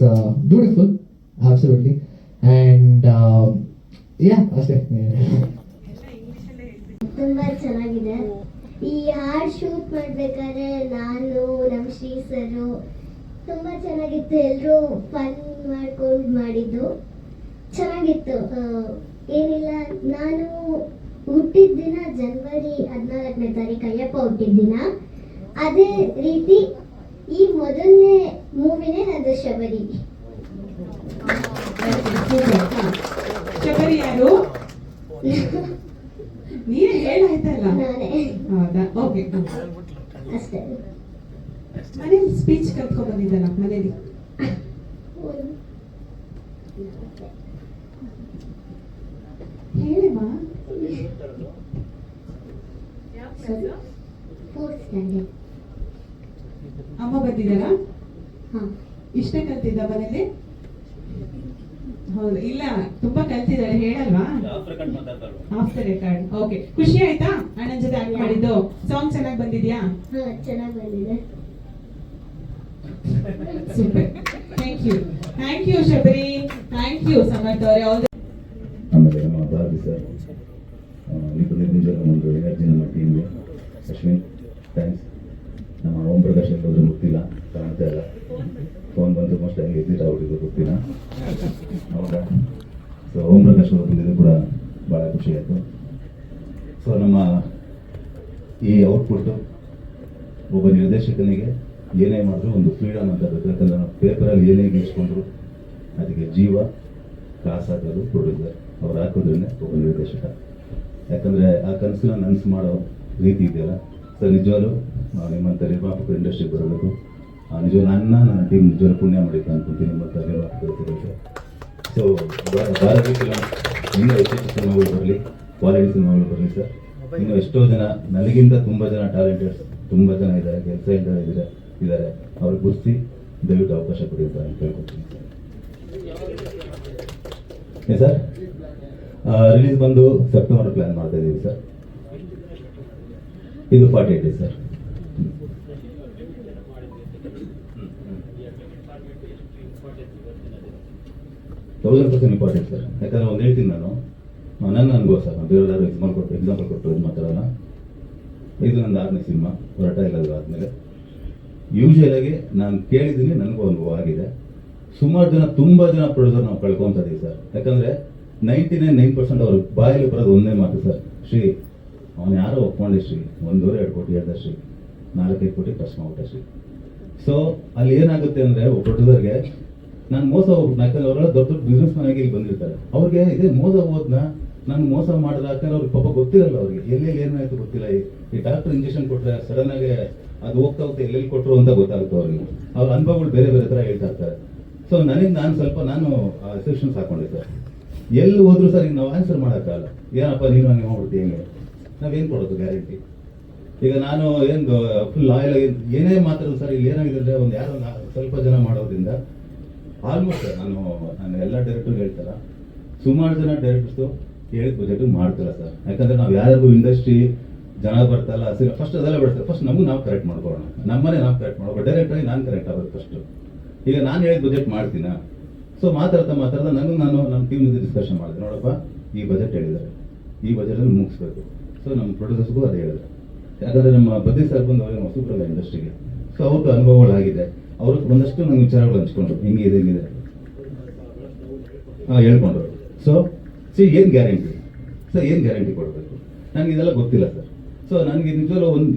beautiful, absolutely, and yeah, ಅಷ್ಟೇ. ತುಂಬಾ ಚೆನ್ನಾಗಿದೆ. ಈ ಹಾಡ್ shoot ಮಾಡ್ಬೇಕಾದ್ರೆ ನಾನು ನಮ್ಮ ಶ್ರೀ ಸರು ತುಂಬಾ ಚೆನ್ನಾಗಿತ್ತು. ಎಲ್ಲರೂ ಫನ್ ಮಾಡ್ಕೊಂಡು ಮಾಡಿದ್ದು ಚೆನ್ನಾಗಿತ್ತು. ಏನಿಲ್ಲ, ನಾನು ಹುಟ್ಟಿದ ದಿನ ಜನವರಿ 14ನೇ ತಾರೀಕು, ಅಯ್ಯಪ್ಪ ಹುಟ್ಟಿದ ದಿನ. ಅದೇ ರೀತಿ ಈ ಮೊದಲನೇ ಮೂವಿನೇ ನಂದು ಶಬರಿ. ಶಬರಿ ಯಾರು? ನೀವೇ ಹೇಳಾಯ್ತಲ್ಲ. ನಾನೇ. ಹೌದಾ? ಓಕೆ, ಅಷ್ಟೇ. ಮನೇಲಿ ಸ್ಪೀಚ್ ಕಲ್ತ್ಕೊಂಡ್ ಬಂದಿದ್ದಲ್ಲ ಮನೇಲಿ. ಹೇಳಿಮ್ಮ. 4th standard. ಅಮ್ಮ ಬಂದಿದ್ದಾರಾ? ಹಾಂ. ಇಷ್ಟೇ ಕಲ್ತಿದ್ದ ಮನೇಲಿ? ಹೌದು, ಇಲ್ಲ ತುಂಬಾ ಕಲ್ತಿದ್ದಾರೆ. ಹೇಳಲ್ವಾ? Off the record. ಓಕೆ, ಖುಷಿ ಆಯ್ತಾ ಅಣ್ಣನ ಜೊತೆ ಆಕ್ಟ್ ಮಾಡಿದ್ದು? ಸಾಂಗ್ ಚೆನ್ನಾಗಿ ಬಂದಿದ್ಯಾ? ಹಾಂ, ಚೆನ್ನಾಗಿ ಬಂದಿದೆ. Super. Thank you Shabari. Thank you Samartha ಅವರೇ. ಆಮೇಲೆ ನಮ್ಮ ಬಾಲಾಜಿ ಸರ್, ಈ ನಿಜವಾದ ಒಂದು ಎನರ್ಜಿ ನಮ್ಮ ಟೀಮ್ಗೆ. ಅಶ್ವಿನ್ ಥ್ಯಾಂಕ್ಸ್. ನಮ್ಮ ಓಂ ಪ್ರಕಾಶ್ ಹೋದ್ರೆ ಗೊತ್ತಿಲ್ಲ, ಕಾಣ್ತಾ ಇಲ್ಲ. ಫೋನ್ ಬಂದು ಮೋಸ್ಟ್ ಹೆಂಗೆ ಎಕ್ಸಿಟ್ ಆಗ್ಬಿಟ್ಟಿದ್ದು ಗೊತ್ತಿಲ್ಲ. ಹೌದಾ? ಸೊ ಓಂ ಪ್ರಕಾಶ್ ಅವರು ಬಂದಿದ್ದು ಕೂಡ ಭಾಳ ಖುಷಿ ಆಯಿತು. ಸೊ ನಮ್ಮ ಈ ಔಟ್ಪುಟ್ಟು ಒಬ್ಬ ನಿರ್ದೇಶಕನಿಗೆ ಏನೇ ಮಾಡಿದ್ರು ಒಂದು ಫ್ರೀಡಮ್ ಅಂತ ಬೇಕು. ಯಾಕಂದ್ರೆ ನಾವು ಪೇಪರಲ್ಲಿ ಏನೇ ಗೀಸ್ಕೊಂಡ್ರು ಅದಕ್ಕೆ ಜೀವ ಕಾಸು ಹಾಕೋದು ಪ್ರೊಡ್ಯೂಸರ್, ಅವ್ರು ಹಾಕೋದ್ರಿಂದ ಒಬ್ಬ ನಿರ್ದೇಶಕ. ಯಾಕಂದರೆ ಆ ಕನಸನ್ನ ನನಸು ಮಾಡೋ ರೀತಿ ಇದೆಯಲ್ಲ ಸರ್, ನಿಜವಾಗ್ಲೂ ನಿಮ್ಮಂಥ ನಿರ್ಮಾಪಕರು ಇಂಡಸ್ಟ್ರಿಗೆ ಬರಬೇಕು. ನಿಜವಾಗ್ಲೂ ನನ್ನ ಟೀಮ್ ನಿಜವಾಗ್ಲೂ ಪುಣ್ಯ ಮಾಡಿತ್ತು ಅನ್ಕೊಂತೀನಿ. ನಿಮ್ಮಂಥ ನಿರ್ಮಾಪಕರು ಸರ್. ಸೊ ಭಾರತೀಯ ಫಿಲಮ್ ಇನ್ನೂ ಹೆಚ್ಚೆಚ್ಚು ಸಿನಿಮಾಗಳು ಬರಲಿ, ಕ್ವಾಲಿಟಿ ಸಿನಿಮಾಗಳು ಬರಲಿ ಸರ್. ಇನ್ನು ಎಷ್ಟೋ ಜನ ನನಗಿಂತ ತುಂಬ ಜನ ಟ್ಯಾಲೆಂಟೆಡ್ಸ್ ತುಂಬ ಜನ ಇದ್ದಾರೆ, ಕೆಲಸ ಇದ್ದಾರೆ, ಅವ್ರಿಗೆ ಗುರ್ಸಿ ದಯವಿಟ್ಟು ಅವಕಾಶ ಕೊಡಿ ಅಂತ ಕೇಳ್ಕೊತೀನಿ ಸರ್. ರಿಲೀಸ್ ಬಂದು ಸೆಪ್ಟೆಂಬರ್ ಪ್ಲಾನ್ ಮಾಡ್ತಾ ಇದ್ದೀವಿ ಸರ್. ಇದು 48 ಡೇಸ್ ಸರ್. Important sir. ಯಾಕಂದ್ರೆ ಒಂದು ಹೇಳ್ತೀನಿ ನಾನು, ನನ್ನ ಅನುಭವ ಸರ್. ನಾನು ಬೇರೆಯವ್ರು ಎಕ್ಸಾಂಪಲ್ ಕೊಟ್ಟು ಇದು ಮಾತಾಡೋಣ. ಇದು ನನ್ನ 6ನೇ ಸಿನಿಮಾ, ಹೊರಟ ಇಲ್ಲ ಆದಮೇಲೆ ಯೂಶುವಲಾಗಿ ನಾನು ಕೇಳಿದ್ದೀನಿ, ನನಗೂ ಅನುಭವ ಆಗಿದೆ. ಸುಮಾರು ಜನ ತುಂಬ ಜನ ಪ್ರೊಡ್ಯೂಸರ್ ನಾವು ಕಳ್ಕೊತಾ ಇದೀವಿ ಸರ್. ಯಾಕಂದರೆ 99% ಅವ್ರ ಬಾಯಲ್ಲಿ ಬರೋದು ಒಂದೇ ಮಾತು ಸರ್, ಶ್ರೀ ಅವನು ಯಾರೋ ಒಪ್ಕೊಂಡೆ ಶ್ರೀ, 1-2 ಕೋಟಿ ಹೇಳ್ದ ಶ್ರೀ, 4-5 ಕೋಟಿ ಖರ್ಚು ಮಾಡ್ಬಿಟ್ಟ ಶ್ರೀ. ಸೊ ಅಲ್ಲಿ ಏನಾಗುತ್ತೆ ಅಂದರೆ ಒಬ್ಬ ಪ್ರೊಡ್ಯೂಸರ್ಗೆ ನಾನು ಮೋಸ ಹೋಗ್ಬಿಟ್ಟು, ಯಾಕಂದ್ರೆ ಅವರೆಲ್ಲ ದೊಡ್ಡ ದೊಡ್ಡ ಬಿಸ್ನೆಸ್ ಮನೆಗೆ ಇಲ್ಲಿ ಬಂದಿರ್ತಾರೆ. ಅವ್ರಿಗೆ ಇದೇ ಮೋಸ ಹೋದ್ನ ನಾನು ಮೋಸ ಮಾಡಿದ್ರೆ, ಯಾಕಂದ್ರೆ ಅವ್ರಿಗೆ ಪಾಪ ಗೊತ್ತಿರಲ್ಲ, ಅವ್ರಿಗೆ ಎಲ್ಲೆಲ್ಲಿ ಏನಾಯ್ತು ಗೊತ್ತಿಲ್ಲ. ಈ ಡಾಕ್ಟರ್ ಇಂಜೆಕ್ಷನ್ ಕೊಟ್ಟರೆ ಸಡನ್ ಆಗಿ ಅದು ಹೋಗ್ತಾ ಎಲ್ಲೆಲ್ಲಿ ಕೊಟ್ಟರು ಅಂತ ಗೊತ್ತಾಗುತ್ತೆ ಅವ್ರಿಗೆ. ಅವ್ರ ಅನುಭವಗಳು ಬೇರೆ ಬೇರೆ ಥರ ಹೇಳ್ತಾ ಇರ್ತಾರೆ. ಸೊ ನಾನು ಸ್ವಲ್ಪ ಎಕ್ಸೆಪ್ಷನ್ಸ್ ಹಾಕೊಂಡೆ ಸರ್. ಎಲ್ಲಿ ಹೋದ್ರು ಸರ್ ಈಗ ನಾವು ಆನ್ಸರ್ ಮಾಡೋಕ್ಕಾಗಲ್ಲ. ಏನಪ್ಪ ನೀನು ಹಂಗೆ ಮಾಡ್ಬಿಡ್ತೀವಿ, ಹೆಂಗೆ ನಾವೇನು ಕೊಡೋದು ಗ್ಯಾರಂಟಿ? ಈಗ ನಾನು ಏನು ಫುಲ್ ಲಾಯಲ್ ಆಗಿ ಏನೇ ಮಾತಾಡೋದು ಸರ್. ಈಗ ಏನಾಗಿದೆ ಅಂದರೆ ಯಾರೋ ಸ್ವಲ್ಪ ಜನ ಮಾಡೋದ್ರಿಂದ ಆಲ್ಮೋಸ್ಟ್ ನಾನು ಎಲ್ಲ ಡೈರೆಕ್ಟರ್ಗೆ ಹೇಳ್ತಾರ, ಸುಮಾರು ಜನ ಡೈರೆಕ್ಟರ್ಸು ಹೇಳಿದ ಬಜೆಟ್ ಮಾಡ್ತಾರ ಸರ್. ಯಾಕಂದ್ರೆ ನಾವು ಯಾರಿಗೂ ಇಂಡಸ್ಟ್ರಿ ಜನ ಬರ್ತಲ್ಲ ಫಸ್ಟ್ ಅದೆಲ್ಲ ಬಿಡ್ತಾರೆ. ಫಸ್ಟ್ ನಮಗೂ ನಾವು ಕರೆಕ್ಟ್ ಮಾಡ್ಕೊಳ್ಳೋಣ, ನಮ್ಮನೆ ನಾವು ಕರೆಕ್ಟ್ ಮಾಡ್ಬೋದು. ಡೈರೆಕ್ಟಾಗಿ ನಾನು ಕರೆಕ್ಟ್ ಆಗೋದು ಫಸ್ಟು. ಈಗ ನಾನು ಹೇಳಿದ ಬಜೆಟ್ ಮಾಡ್ತೀನ. ಸೊ ಮಾತಾಡ್ತಾ ನಾನು ನಮ್ಮ ಟೀಮ್ ಜೊತೆ ಡಿಸ್ಕಷನ್ ಮಾಡಿದೆ, ನೋಡಪ್ಪ ಈ ಬಜೆಟ್ ಹೇಳಿದ್ದಾರೆ, ಈ ಬಜೆಟಲ್ಲಿ ಮುಗಿಸ್ಬೇಕು. ಸೊ ನಮ್ಮ ಪ್ರೊಡ್ಯೂಸರ್ಸ್ಗೂ ಅದೇ ಹೇಳಿದ್ರು. ಯಾಕಂದರೆ ನಮ್ಮ ಬದ್ರಿ ಸರ್ ಬಂದು ಅವ್ರಿಗೆ ಹೊಸಬ್ರಲ್ಲ ಇಂಡಸ್ಟ್ರಿಗೆ. ಸೊ ಅವ್ರದ್ದು ಅನುಭವಗಳಾಗಿದೆ. ಅವರು ಒಂದಷ್ಟು ನಂಗೆ ವಿಚಾರಗಳು ಹಂಚ್ಕೊಂಡ್ರು, ಹಿಂಗಿದೆ ಹೇಳ್ಕೊಂಡ್ರು. ಸೊ ಏನು ಗ್ಯಾರಂಟಿ ಸರ್, ಏನು ಗ್ಯಾರಂಟಿ ಕೊಡಬೇಕು? ನನಗೆ ಇದೆಲ್ಲ ಗೊತ್ತಿಲ್ಲ ಸರ್. ಸೊ ನನಗೆ ನಿಜವಲ್ಲೂ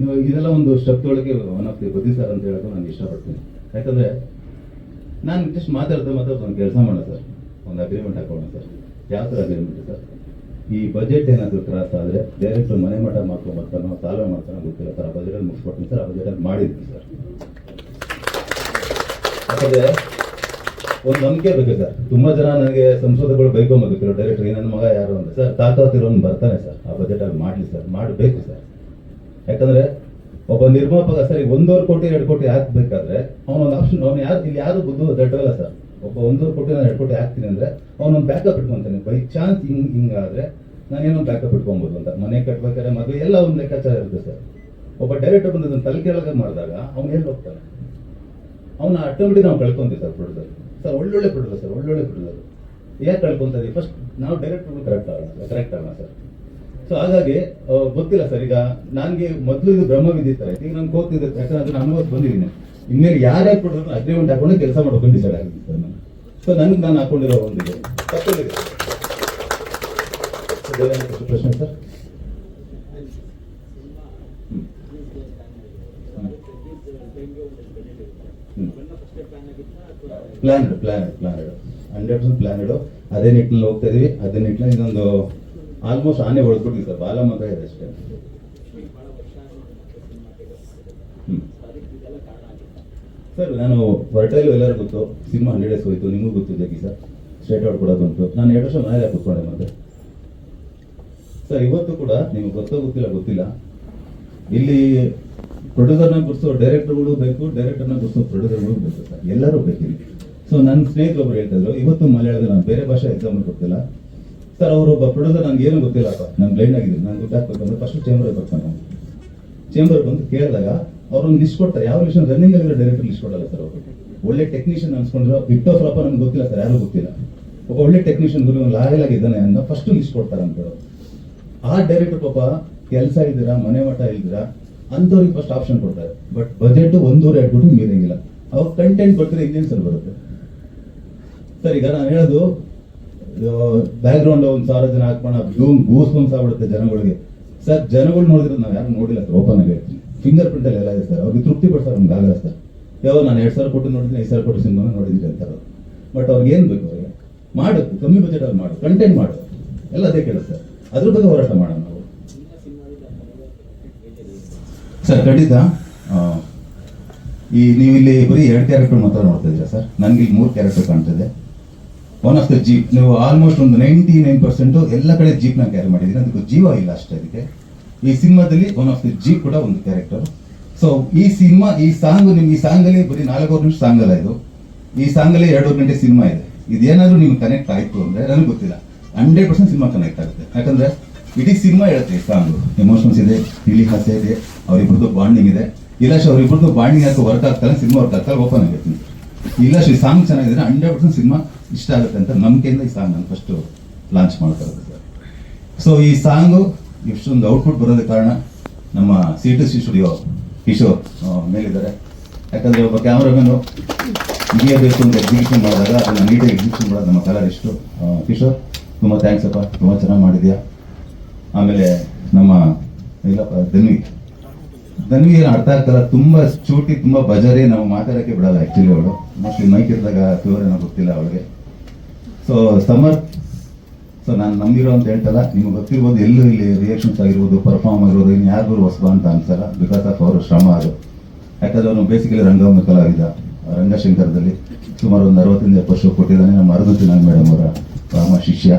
ಇದೆಲ್ಲ ಒಂದು ಸ್ಟೆಪ್ ತೊಳಗೆ one of the Badri sir ಅಂತ ಹೇಳೋದು ನಾನು ಇಷ್ಟಪಡ್ತೀನಿ. ಯಾಕಂದರೆ ನಾನು ಜಸ್ಟ್ ಮಾತಾಡ್ತಾ ಒಂದು ಕೆಲಸ ಮಾಡೋಣ ಸರ್, ಒಂದು ಅಗ್ರಿಮೆಂಟ್ ಹಾಕೋಣ ಸರ್. ಯಾವ ಥರ ಅಗ್ರಿಮೆಂಟ್ ಸರ್? ಈ ಬಜೆಟ್ ಏನಾದರೂ ಕ್ರಾಸ್ ಆದರೆ ಡೈರೆಕ್ಟ್ ಮನೆ ಮಠ ಮಾಡ್ಕೊಂಬರ್ತಾನೋ ಸಾಲ್ವೆ ಮಾಡ್ತಾನೋ ಗೊತ್ತಿಲ್ಲ ಸರ್. ಆ ಬಜೆಟಲ್ಲಿ ಮುಗಿಸ್ಕೊಡ್ತೀನಿ ಸರ್. ಆ ಬಜೆಟಲ್ಲಿ ಮಾಡಿದ್ದೀನಿ ಸರ್. ಯಾಕಂದರೆ ಒಂದು ನಂಬಿಕೆ ಬೇಕು ಸರ್. ತುಂಬ ಜನ ನನಗೆ ಸಂಸದಗಳು ಬೈಕೊಂಬರ್ಬೇಕು, ಡೈರೆಕ್ಟರ್ ನನ್ನ ಮಗ ಯಾರು ಅಂತ. ಸರ್ ತಾಕತ್ತಿರೋನು ಬರ್ತಾನೆ ಸರ್, ಆ ಬಜೆಟಲ್ಲಿ ಮಾಡಲಿ ಸರ್, ಮಾಡಬೇಕು ಸರ್. ಯಾಕಂದರೆ ಒಬ್ಬ ನಿರ್ಮಾಪಕ ಸರ್ 1.5 ಕೋಟಿ 2 ಕೋಟಿ ಹಾಕ್ಬೇಕಾದ್ರೆ ಅವನೊಂದು ಆಪ್ಷನ್, ಇಲ್ಲಿ ಯಾರು ಬುದ್ಧು ದಡ್ಡಲ್ಲ ಸರ್. ಒಬ್ಬ 1.5 ಕೋಟಿ 2 ಕೋಟಿ ಹಾಕ್ತೀನಿ ಅಂದರೆ ಅವನೊಂದು ಬ್ಯಾಕಪ್ ಇಟ್ಕೊಂತಾನೆ. ಬೈ ಚಾನ್ಸ್ ಹಿಂಗಾದ್ರೆ ನಾನೇನೋ ಬ್ಯಾಕಪ್ ಇಟ್ಕೊಬೋದು ಅಂತ. ಮನೆ ಕಟ್ಬೇಕಾದ್ರೆ ಮದುವೆ ಎಲ್ಲ ಒಂದು ಲೆಕ್ಕಾಚಾರ ಇರುತ್ತೆ ಸರ್. ಒಬ್ಬ ಡೈರೆಕ್ಟರ್ ಬಂದು ಅದನ್ನು ತಲೆ ಕೆಳಗೆ ಮಾಡಿದಾಗ ಅವ್ನು ಎಲ್ಲಿ ಹೋಗ್ತಾನೆ? ಅವನ್ನ ಆಟೋಮೆಟಿಕ್ ನಾವು ಕಳ್ಕೊಂತೀವಿ ಸರ್. ಪ್ರೊಡ್ಯೂಸರ್ ಸರ್ ಒಳ್ಳೊಳ್ಳೆ ಪ್ರೊಡ್ಯೂಸರ್ ಸರ್, ಒಳ್ಳೊಳ್ಳೆ ಪ್ರೊಡ್ಯೂಸರ್ ಯಾಕೆ ಕಳ್ಕೊಂತ ಇದೀವಿ? ಫಸ್ಟ್ ನಾವು ಡೈರೆಕ್ಟರ್ಗಳು ಕರೆಕ್ಟ್ ಆಗೋಣ ಸರ್. ಸೊ ಹಾಗಾಗಿ ಗೊತ್ತಿಲ್ಲ ಸರ್. ಈಗ ನನಗೆ ಮೊದಲು ಇದು ಬ್ರಹ್ಮವಿದ್ಯೆ ಥರ ಇತ್ತು. ಈಗ ನಾನು ಕೋತಿದ್ದೆ, ಯಾಕಂದ್ರೆ ಅದನ್ನ ಅನುಭವ ಬಂದಿದ್ದೀನಿ. ಇನ್ಮೇಲೆ ಯಾರೇ ಪ್ರೊಡ್ಯೂಸರ್ ಅಗ್ರಿಮೆಂಟ್ ಹಾಕೊಂಡು ಕೆಲಸ ಮಾಡ್ಕೊಂಡು ಡಿಸೈಡ್ ಆಗಿದ್ದೀನಿ ಸರ್ ನಾನು. ಸೊ ನಾನು ಹಾಕೊಂಡಿರೋ ಒಂದಿದೆ ತಪ್ಪಿದೆ. ಪ್ರಶ್ನೆ ಸರ್? Plan 100% plan. ಅದೇ ನಿಟ್ಟಿನಲ್ಲಿ ಹೋಗ್ತಾ ಇದೀವಿ. ಅದೇ ನಿಟ್ಟಿನಲ್ಲಿ ಇದೊಂದು ಆಲ್ಮೋಸ್ಟ್ ಆನೆ ಹೊಡೆದ್ಬಿಟ್ಟಿವಿ ಸರ್. ಬಾಲ ಮಾತ್ರ ಇದೆ ಅಷ್ಟೇ. ಸರ್ ನಾನು ಹೊರಟೈಲು ಎಲ್ಲರಿಗೂ ಗೊತ್ತು. ಸಿನಿಮಾ 100 ಡೇಸ್ ಹೋಯ್ತು, ನಿಮಗೂ ಗೊತ್ತು ಜಗ್ಗಿ ಸರ್. ಸ್ಟ್ರೇಟ್ ಔಟ್ ಕೊಡೋದು ಉಂಟು. ನಾನು 2 ವರ್ಷ ಮನೇಲೆ ಕೂತ್ಕೊಂಡೆ ಮತ್ತೆ ಸರ್. ಇವತ್ತು ಕೂಡ ನಿಮ್ಗೆ ಗೊತ್ತಿಲ್ಲ ಇಲ್ಲಿ ಪ್ರೊಡ್ಯೂಸರ್ನ ಗುರ್ಸೋ ಡೈರೆಕ್ಟರ್ಗಳು ಬೇಕು, ಡೈರೆಕ್ಟರ್ನ ಗುರ್ಸೋ ಪ್ರೊಡ್ಯೂಸರ್ಗಳು ಬೇಕು ಸರ್. ಎಲ್ಲರೂ ಬೇಕಿಲ್ಲ. ಸೊ ನನ್ನ ಸ್ನೇಹಿತರು ಒಬ್ರು ಹೇಳ್ತಿದ್ರು, ಇವತ್ತು ಮಲಯಾಳದಲ್ಲಿ ನಾನು ಬೇರೆ ಭಾಷೆ ಎಕ್ಸಾಮ್ ಗೊತ್ತಿಲ್ಲ ಸರ್. ಅವರೊಬ್ಬ ಪ್ರೊಡ್ಯೂಸರ್ ನನಗೆ ಏನು ಗೊತ್ತಿಲ್ಲಪ್ಪ, ನಾನು ಬ್ಲೈಂಡ್ ಆಗಿದ್ದೀನಿ, ನಾನು ದುಡ್ಡು ಫಸ್ಟ್ ಚೇಂಬರ್ಗೆ ಬರ್ತಾನೆ. ಚೇಂಬರ್ ಬಂದು ಕೇಳಿದಾಗ ಅವ್ರೊಂದು ಲಿಸ್ಟ್ ಕೊಡ್ತಾರೆ. ಯಾವ ಲಿಸ್ಟ್? ರನ್ನಿಂಗ್ ಅಲ್ಲಿ ಡೈರೆಕ್ಟರ್ ಲಿಸ್ಟ್ ಕೊಡಲ್ಲ ಸರ್. ಅವರು ಒಳ್ಳೆ ಟೆಕ್ನಿಷಿಯನ್ ಅನ್ಸ್ಕೊಂಡ್ರು. ಬಿಟ್ ಆಫ್ ರಾಪ ನಮ್ಗೆ ಗೊತ್ತಿಲ್ಲ ಸರ್, ಯಾರು ಗೊತ್ತಿಲ್ಲ. ಒಬ್ಬ ಒಳ್ಳೆ ಟೆಕ್ನಿಷಿಯನ್ ಗುರು ಲಾಯಲ್ ಆಗಿದ್ದಾನೆ ಅಂತ ಫಸ್ಟ್ ಲಿಸ್ಟ್ ಕೊಡ್ತಾರೆ ಅಂತ. ಆ ಡೈರೆಕ್ಟರ್ ಪಾಪ ಕೆಲಸ ಇದ್ದೀರಾ, ಮನೆ ಮಠ ಇದ್ದೀರಾ ಅಂಥವ್ರಿಗೆ ಫಸ್ಟ್ ಆಪ್ಷನ್ ಕೊಡ್ತಾರೆ. ಬಟ್ ಬಜೆಟ್ 1.5 ಕೋಟಿ ಮೀರಂಗಿಲ್ಲ. ಅವ್ರ ಕಂಟೆಂಟ್ ಬರ್ತಾರೆ, ಇಂಜಿನ್ಸ್ ಅಲ್ಲಿ ಬರುತ್ತೆ ಸರ್. ಈಗ ನಾನು ಹೇಳೋದು ಬ್ಯಾಕ್ ಗ್ರೌಂಡ್ 1,000 ಜನ ಹಾಕೋಣ, ಗೂಸ್ ಬಂಪ್ಸ್ ಆಗ್ಬಿಡುತ್ತೆ ಜನಗಳಿಗೆ ಸರ್. ಜನಗಳು ನೋಡಿದ್ರೆ ನಾವು ಯಾರು ನೋಡಿಲ್ಲ ಸರ್. ಓಪನ್ ಆಗಿ ಹೇಳ್ತೀನಿ, ಫಿಂಗರ್ ಪ್ರಿಂಟ್ ಅಲ್ಲಿ ಎಲ್ಲ ಇದೆ ಸರ್. ಅವ್ರಿಗೆ ತೃಪ್ತಿ ಪಡ್ತಾರೆ, ನಮ್ಗೆ ಆಗಲ್ಲ ಸರ್. ನಾನು 2,000 ಕೋಟಿ ನೋಡಿದ್ದೀನಿ, 5,000 ಕೋಟಿ ಸಿನಿಮಾನ ನೋಡಿದ್ದೀನಿ ಅಂತಾರೆ. ಬಟ್ ಅವ್ರಿಗೆ ಏನು ಬೇಕು? ಅವ್ರಿಗೆ ಮಾಡು, ಕಮ್ಮಿ ಬಜೆಟ್ ಅಲ್ಲಿ ಮಾಡು, ಕಂಟೆಂಟ್ ಮಾಡು, ಎಲ್ಲ ಅದೇ ಕೇಳುತ್ತೆ ಸರ್. ಅದ್ರ ಬಗ್ಗೆ ಹೋರಾಟ ಮಾಡೋಣ ನಾವು. ಸರ್ ಖಂಡಿತ. ಈ ನೀವು ಇಲ್ಲಿ ಬರೀ 2 ಕ್ಯಾರೆಕ್ಟರ್ ಮಾತ್ರ ನೋಡ್ತಾ ಇದ್ದೀರಾ ಸರ್. ನನಗೆ ಇಲ್ಲಿ 3 ಕ್ಯಾರೆಕ್ಟರ್ ಕಾಣ್ತಿದೆ. ಒನ್ ಆಫ್ ದ ಜೀಪ್, ನೀವು ಆಲ್ಮೋಸ್ಟ್ ಒಂದು 99% ಎಲ್ಲ ಕಡೆ ಜೀಪ್ನ ಕ್ಯಾರಿ ಮಾಡಿದ್ದೀನಿ, ಅದಕ್ಕೆ ಜೀವ ಇಲ್ಲ ಅಷ್ಟೇ ಅದಕ್ಕೆ. ಈ ಸಿನಿಮಾದಲ್ಲಿ ಒನ್ ಆಫ್ ದ ಜೀಪ್ ಕೂಡ ಒಂದು ಕ್ಯಾರೆಕ್ಟರ್. ಸೊ ಈ ಸಿನಿಮಾ, ಈ ಸಾಂಗ್, ನಿಮ್ಗೆ ಈ ಸಾಂಗಲ್ಲಿ ಬರೀ 4 ನಿಮಿಷ ಸಾಂಗ್ ಅಲ್ಲ ಇದು. ಈ ಸಾಂಗಲ್ಲಿ 2 ಗಂಟೆ ಸಿನಿಮಾ ಇದೆ. ಇದೇನಾದ್ರೂ ನಿಮ್ಗೆ ಕನೆಕ್ಟ್ ಆಯ್ತು ಅಂದ್ರೆ ನನಗೆ ಗೊತ್ತಿಲ್ಲ, 100% ಸಿನಿಮಾ ಕನೆಕ್ಟ್ ಆಗುತ್ತೆ. ಯಾಕಂದ್ರೆ ಇಡೀ ಸಿನಿಮಾ ಹೇಳುತ್ತೆ ಈ ಸಾಂಗ್. ಎಮೋಷನ್ಸ್ ಇದೆ, ತಿಳಿ ಹಾಸ್ಯ ಇದೆ, ಅವರಿಬ್ಬರದ್ದು ಬಾಂಡಿಂಗ್ ಇದೆ. ಇಲ್ಲ ಅವರಿಬ್ಬರದ್ದು ಬಾಂಡಿಂಗ್ ಯಾಕೆ ವರ್ಕ್ ಆಗ್ತಾರೆ, ಸಿನಿಮಾ ವರ್ಕ್ ಆಗ್ತಾರೆ, ಓಪನ್ ಆಗಿರ್ತೀನಿ. ಇಲ್ಲ ಈ ಸಾಂಗ್ ಚೆನ್ನಾಗಿದ್ರೆ 100% ಸಿನಿಮಾ ಇಷ್ಟ ಆಗುತ್ತೆ ಅಂತ ನಂಬಿಕೆಯಿಂದ ಈ ಸಾಂಗ್ ನಾನು ಫಸ್ಟ್ ಲಾಂಚ್ ಮಾಡ್ತಾ ಇರೋದು ಸರ್. ಸೊ ಈ ಸಾಂಗು ಇಷ್ಟೊಂದು ಔಟ್ಪುಟ್ ಬರೋದಕ್ಕೆ ಕಾರಣ ನಮ್ಮ C2C ಸ್ಟುಡಿಯೋ ಕಿಶೋರ್ ಮೇಲಿದ್ದಾರೆ. ಯಾಕಂದ್ರೆ ಒಬ್ಬ ಕ್ಯಾಮ್ರಾಮನ್ನು ಬೇಕು ಅಂತ ಎಕ್ಸಿಬಿಷನ್ ಮಾಡಿದಾಗ ಅದನ್ನ ನೀಟಾಗಿ ಎಕ್ಸಿಬಿಷನ್ ಮಾಡೋದು ನಮ್ಮ ಕಲರಿಸ್ಟು ಕಿಶೋರ್. ತುಂಬ ಥ್ಯಾಂಕ್ಸ್ ಅಪ್ಪ, ತುಂಬ ಚೆನ್ನಾಗಿ ಮಾಡಿದ್ಯಾ. ಆಮೇಲೆ ನಮ್ಮ ಇಲ್ಲಪ್ಪ ಧನ್ವಿ ಏನು ಅರ್ಥ ಆಗ್ತಲ್ಲ, ತುಂಬ ಚೂಟಿ, ತುಂಬ ಬಜಾರಿ, ನಾವು ಮಾತಾಡೋಕ್ಕೆ ಬಿಡಲ್ಲ ಆ್ಯಕ್ಚುಲಿ. ಅವಳು ಮೋಸ್ಟ್ಲಿ ಮೈಕ್ ಇದ್ದಾಗ ಕ್ಯೂರ್ ಏನೋ ಗೊತ್ತಿಲ್ಲ ಅವಳಿಗೆ. ಸೊ ಸಮರ್, ಸೊ ನಾನು ನಂಬಿರೋ ಅಂತ ಹೇಳ್ತಲ್ಲ, ನಿಮ್ಗೆ ಗೊತ್ತಿರ್ಬೋದು, ಎಲ್ಲೂ ಇಲ್ಲಿ ರಿಯಾಕ್ಷನ್ಸ್ ಆಗಿರ್ಬೋದು, ಪರ್ಫಾರ್ಮ್ ಆಗಿರ್ಬೋದು, ಇನ್ನು ಯಾರಿಗೂ ಹೊಸಬ ಅಂತ ಅನ್ಸಲ್ಲ, ಬಿಕಾಸ್ ಆಫ್ ಅವರು ಶ್ರಮ ಅದು. ಯಾಕಂದ್ರೆ ಅವನು ಬೇಸಿಕಲಿ ರಂಗಭೂಮಿ ಕಲಾವಿದ. ರಂಗಶಂಕರದಲ್ಲಿ ಸುಮಾರು ಒಂದು 60-70 ಶೋ ಕೊಟ್ಟಿದ್ದಾನೆ. ನಮ್ಮ ಅರುಂಧತಿ ನಾಗ್ ಮೇಡಮ್ ಅವರ ಪರಮ ಶಿಷ್ಯ.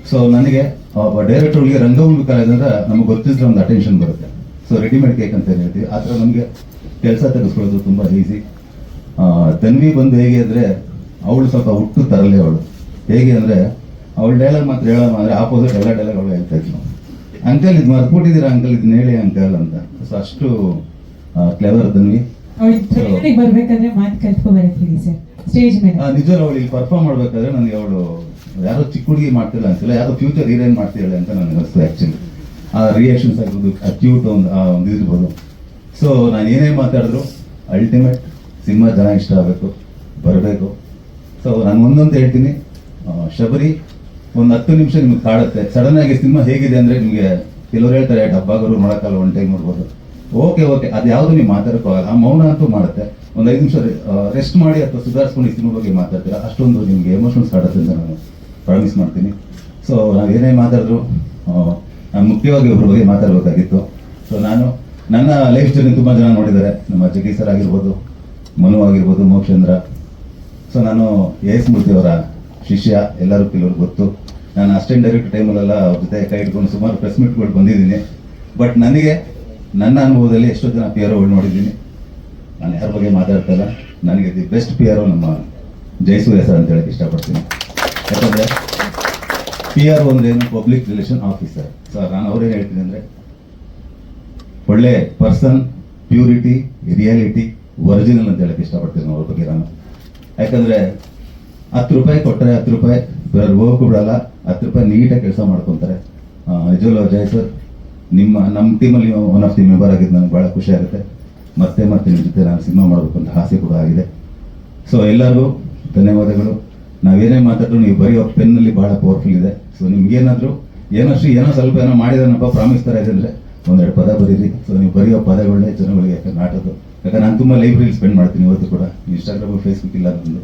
ಸೊ ನನಗೆ ಒಬ್ಬ ಡೈರೆಕ್ಟರ್ಗೆ ರಂಗಭೂಮಿ ಕಲಾವಿದ ನಮಗೆ ಗೊತ್ತಿದ್ರೆ ಒಂದು ಅಟೆನ್ಷನ್ ಬರುತ್ತೆ. ಸೊ ರೆಡಿಮೇಡ್ ಕೇಕ್ ಅಂತ ಹೇಳ್ತೀವಿ, ಆ ಥರ ನಮಗೆ ಕೆಲಸ ತೆಗೆಸ್ಕೊಳ್ಳೋದು ತುಂಬ ಈಸಿ. ಧನ್ವಿ ಬಂದು ಹೇಗೆ ಅಂದರೆ, ಅವಳು ಸ್ವಲ್ಪ ಹುಟ್ಟು ತರಲೆ. ಅವಳು ಹೇಗೆ ಅಂದರೆ, ಅವಳು ಡೈಲಾಗ್ ಮಾತ್ರ ಹೇಳೋಣ ಅಂದರೆ ಆಪೋಸಿಟ್ ಎಲ್ಲ ಡೈಲಾಗ್ ಅವಳು ಹೇಳ್ತಾ ಇದ್ಲು. ಅಂಕಲ್ ಇದು ಮರ್ಕೊಟ್ಟಿದ್ದೀರಾ ಅಂಕಲ್, ಇದನ್ನ ಹೇಳಿ ಅಂಕಲ್ ಅಂತ. ಸೊ ಅಷ್ಟು ಕ್ಲೆವರ್ ಧನ್ವಿ. ಬರ್ಬೇಕಾದ್ರೆ ಮಾತು ಕಲ್ತ್ಕೊ ಬರೀತೀವಿ ಸರ್ ಸ್ಟೇಜ್ ಮೇಲೆ. ನಿಜವಲ್ಲ, ಅವಳು ಇಲ್ಲಿ ಪರ್ಫಾರ್ಮ್ ಮಾಡ್ಬೇಕಾದ್ರೆ ನನಗೆ ಅವಳು ಯಾರೋ ಚಿಕ್ಕ ಹುಡುಗಿ ಮಾಡ್ತಿಲ್ಲ ಅಂತಿಲ್ಲ, ಯಾರೋ ಫ್ಯೂಚರ್ ಹೀರೋಯಿನ್ ಮಾಡ್ತಿದ್ದಾಳೆ ಅಂತ ನನಗೆ ಅನಿಸ್ತು ಆ್ಯಕ್ಚುಲಿ. ಆ ರಿಯಾಕ್ಷನ್ಸ್ ಆಗಿರ್ಬೋದು, ಆ ಕ್ಯೂಟ್ ಒಂದು ಇರ್ಬೋದು. ಸೊ ನಾನು ಏನೇ ಮಾತಾಡಿದ್ರು ಅಲ್ಟಿಮೇಟ್ ಸಿನಿಮಾ ಜನ ಇಷ್ಟ ಆಗಬೇಕು, ಬರಬೇಕು. ಸೊ ನಾನು ಒಂದೊಂದು ಹೇಳ್ತೀನಿ, ಶಬರಿ ಒಂದು 10 ನಿಮಿಷ ನಿಮ್ಗೆ ಕಾಡುತ್ತೆ. ಸಡನ್ ಆಗಿ ಸಿನಿಮಾ ಹೇಗಿದೆ ಅಂದರೆ, ನಿಮಗೆ ಕೆಲವ್ರು ಹೇಳ್ತಾರೆ ಡಬ್ಬಾಗರು ಮಾಡೋಕ್ಕಲ್ಲ, 1 ಟೈಮ್ ನೋಡ್ಬೋದು. ಓಕೆ, ಅದು ಯಾವುದು ನೀವು ಮಾತಾಡೋಕ್ಕಾಗಲ್ಲ. ಆ ಮೌನ ಅಂತೂ ಮಾಡುತ್ತೆ. ಒಂದು 5 ನಿಮಿಷ ರೆಸ್ಟ್ ಮಾಡಿ ಅಥವಾ ಸುಧಾರಿಸ್ಕೊಂಡು ಈ ಸಿನಿಮಾ ಬಗ್ಗೆ ಮಾತಾಡ್ತೀರಾ, ಅಷ್ಟೊಂದು ನಿಮಗೆ ಎಮೋಷನ್ಸ್ ಕಾಡುತ್ತೆ ಅಂತ ನಾನು ಪ್ರಾಮಿಸ್ ಮಾಡ್ತೀನಿ. ಸೊ ನಾವು ಏನೇ ಮಾತಾಡಿದ್ರು, ನಾನು ಮುಖ್ಯವಾಗಿ ಒಬ್ಬರ ಬಗ್ಗೆ ಮಾತಾಡಬೇಕಾಗಿತ್ತು. ಸೊ ನಾನು ನನ್ನ ಲೈಫ್ ಜರ್ನಿ ತುಂಬ ಜನ ನೋಡಿದ್ದಾರೆ. ನಮ್ಮ ಜಗ್ಗಿ ಸರ್ ಆಗಿರ್ಬೋದು, ಮನು ಆಗಿರ್ಬೋದು, ಮೋಕ್ಷೇಂದ್ರ. ಸೊ ನಾನು ಎಸ್ ಮೂರ್ತಿ ಅವರ ಶಿಷ್ಯ, ಎಲ್ಲರೂ ಕೆಲವ್ರು ಗೊತ್ತು. ನಾನು ಅಸಿಸ್ಟೆಂಟ್ ಡೈರೆಕ್ಟರ್ ಟೈಮಲ್ಲೆಲ್ಲ ಅವ್ರ ಜೊತೆ ಕೈ ಇಟ್ಕೊಂಡು ಸುಮಾರು ಪ್ರೆಸ್ ಮೀಟ್ಗಳು ಬಂದಿದ್ದೀನಿ. ಬಟ್ ನನಗೆ ನನ್ನ ಅನುಭವದಲ್ಲಿ ಎಷ್ಟೋ ಜನ PR ನೋಡಿದ್ದೀನಿ. ನಾನು ಯಾರ ಬಗ್ಗೆ ಮಾತಾಡ್ತಾ ಇಲ್ಲ. ನನಗೆ ದಿ ಬೆಸ್ಟ್ PR ನಮ್ಮ ಜಯಸೂರ್ಯ ಸರ್ ಅಂತ ಹೇಳಕ್ಕೆ ಇಷ್ಟಪಡ್ತೀನಿ. ಯಾಕಂದರೆ PR ಒಂದೇನು ಪಬ್ಲಿಕ್ ರಿಲೇಷನ್ ಆಫೀಸರ್. ಸೊ ನಾನು ಅವ್ರೇನು ಹೇಳ್ತೀನಿ ಅಂದರೆ, ಒಳ್ಳೆ ಪರ್ಸನ್, ಪ್ಯೂರಿಟಿ, ರಿಯಾಲಿಟಿ, ಒರಿಜಿನಲ್ ಅಂತ ಹೇಳಕ್ಕೆ ಇಷ್ಟಪಡ್ತೀನಿ ಅವ್ರ ಬಗ್ಗೆ ನಾನು. ಯಾಕಂದರೆ 10 ರೂಪಾಯಿ ಕೊಟ್ಟರೆ 10 ರೂಪಾಯಿ ಬೇರೆ ಹೋಗಕ್ಕೂ ಬಿಡಲ್ಲ. 10 ರೂಪಾಯಿ ನೀಟಾಗಿ ಕೆಲಸ ಮಾಡ್ಕೊತಾರೆ. ನಿಜವಲ್ಲ ಜಯ ಸರ್, ನಮ್ಮ ಟೀಮಲ್ಲಿ ಒನ್ ಆಫ್ ದಿ ಮೆಂಬರ್ ಆಗಿದ್ದು ನನಗೆ ಭಾಳ ಖುಷಿ ಆಗುತ್ತೆ. ಮತ್ತೆ ನಿಮ್ಮ ಜೊತೆ ನಾನು ಸಿನಿಮಾ ಮಾಡಬೇಕು ಅಂತ ಆಸೆ ಕೂಡ ಆಗಿದೆ. ಸೊ ಎಲ್ಲರಿಗೂ ಧನ್ಯವಾದಗಳು. ನಾವೇನೇ ಮಾತಾಡಿದ್ರು ನೀವು ಬರೆಯೋ ಪೆನ್ನಲ್ಲಿ ಭಾಳ ಪವರ್ಫುಲ್ ಇದೆ. ಸೊ ನಿಮ್ಗೇನಾದರೂ ಏನೋ ಸ್ವಲ್ಪ ಮಾಡಿದಾನಪ್ಪ ಪ್ರಾಮಿಸ್ ಥರ ಇದೆ ಅಂದರೆ 1-2 ಪದ ಬರೀರಿ. ಸೊ ನೀವು ಬರೆಯೋ ಪದಗಳನ್ನೇ ಜನಗಳಿಗೆ ಯಾಕೆ ನಾಟೋದು. ಯಾಕಂದ್ರೆ ನಾನು ತುಂಬ ಲೈಬ್ರರಿ ಸ್ಪೆಂಡ್ ಮಾಡ್ತೀನಿ ಇವತ್ತು ಕೂಡ. ಇನ್ಸ್ಟಾಗ್ರಾಮು, ಫೇಸ್ಬುಕ್ ಇಲ್ಲ ನಂದು.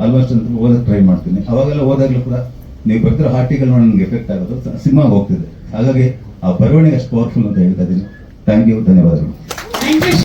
ಆಲ್ಮೋಸ್ಟ್ ಅಂತ ಓದೋಕ್ಕೆ ಟ್ರೈ ಮಾಡ್ತೀನಿ. ಅವಾಗೆಲ್ಲ ಓದಾಗಲೂ ಕೂಡ ನೀವು ಬರ್ತಿರೋ ಆರ್ಟಿಕಲ್ ನನಗೆ ಎಫೆಕ್ಟ್ ಆಗೋದು ಸಿನಿಮಾಗೆ ಹೋಗ್ತಿದೆ. ಹಾಗಾಗಿ ಆ ಬರವಣಿಗೆ ಅಷ್ಟು ಪವರ್ಫುಲ್ ಅಂತ ಹೇಳ್ತಾ ಇದ್ದೀನಿ. ಥ್ಯಾಂಕ್ ಯು, ಧನ್ಯವಾದಗಳು.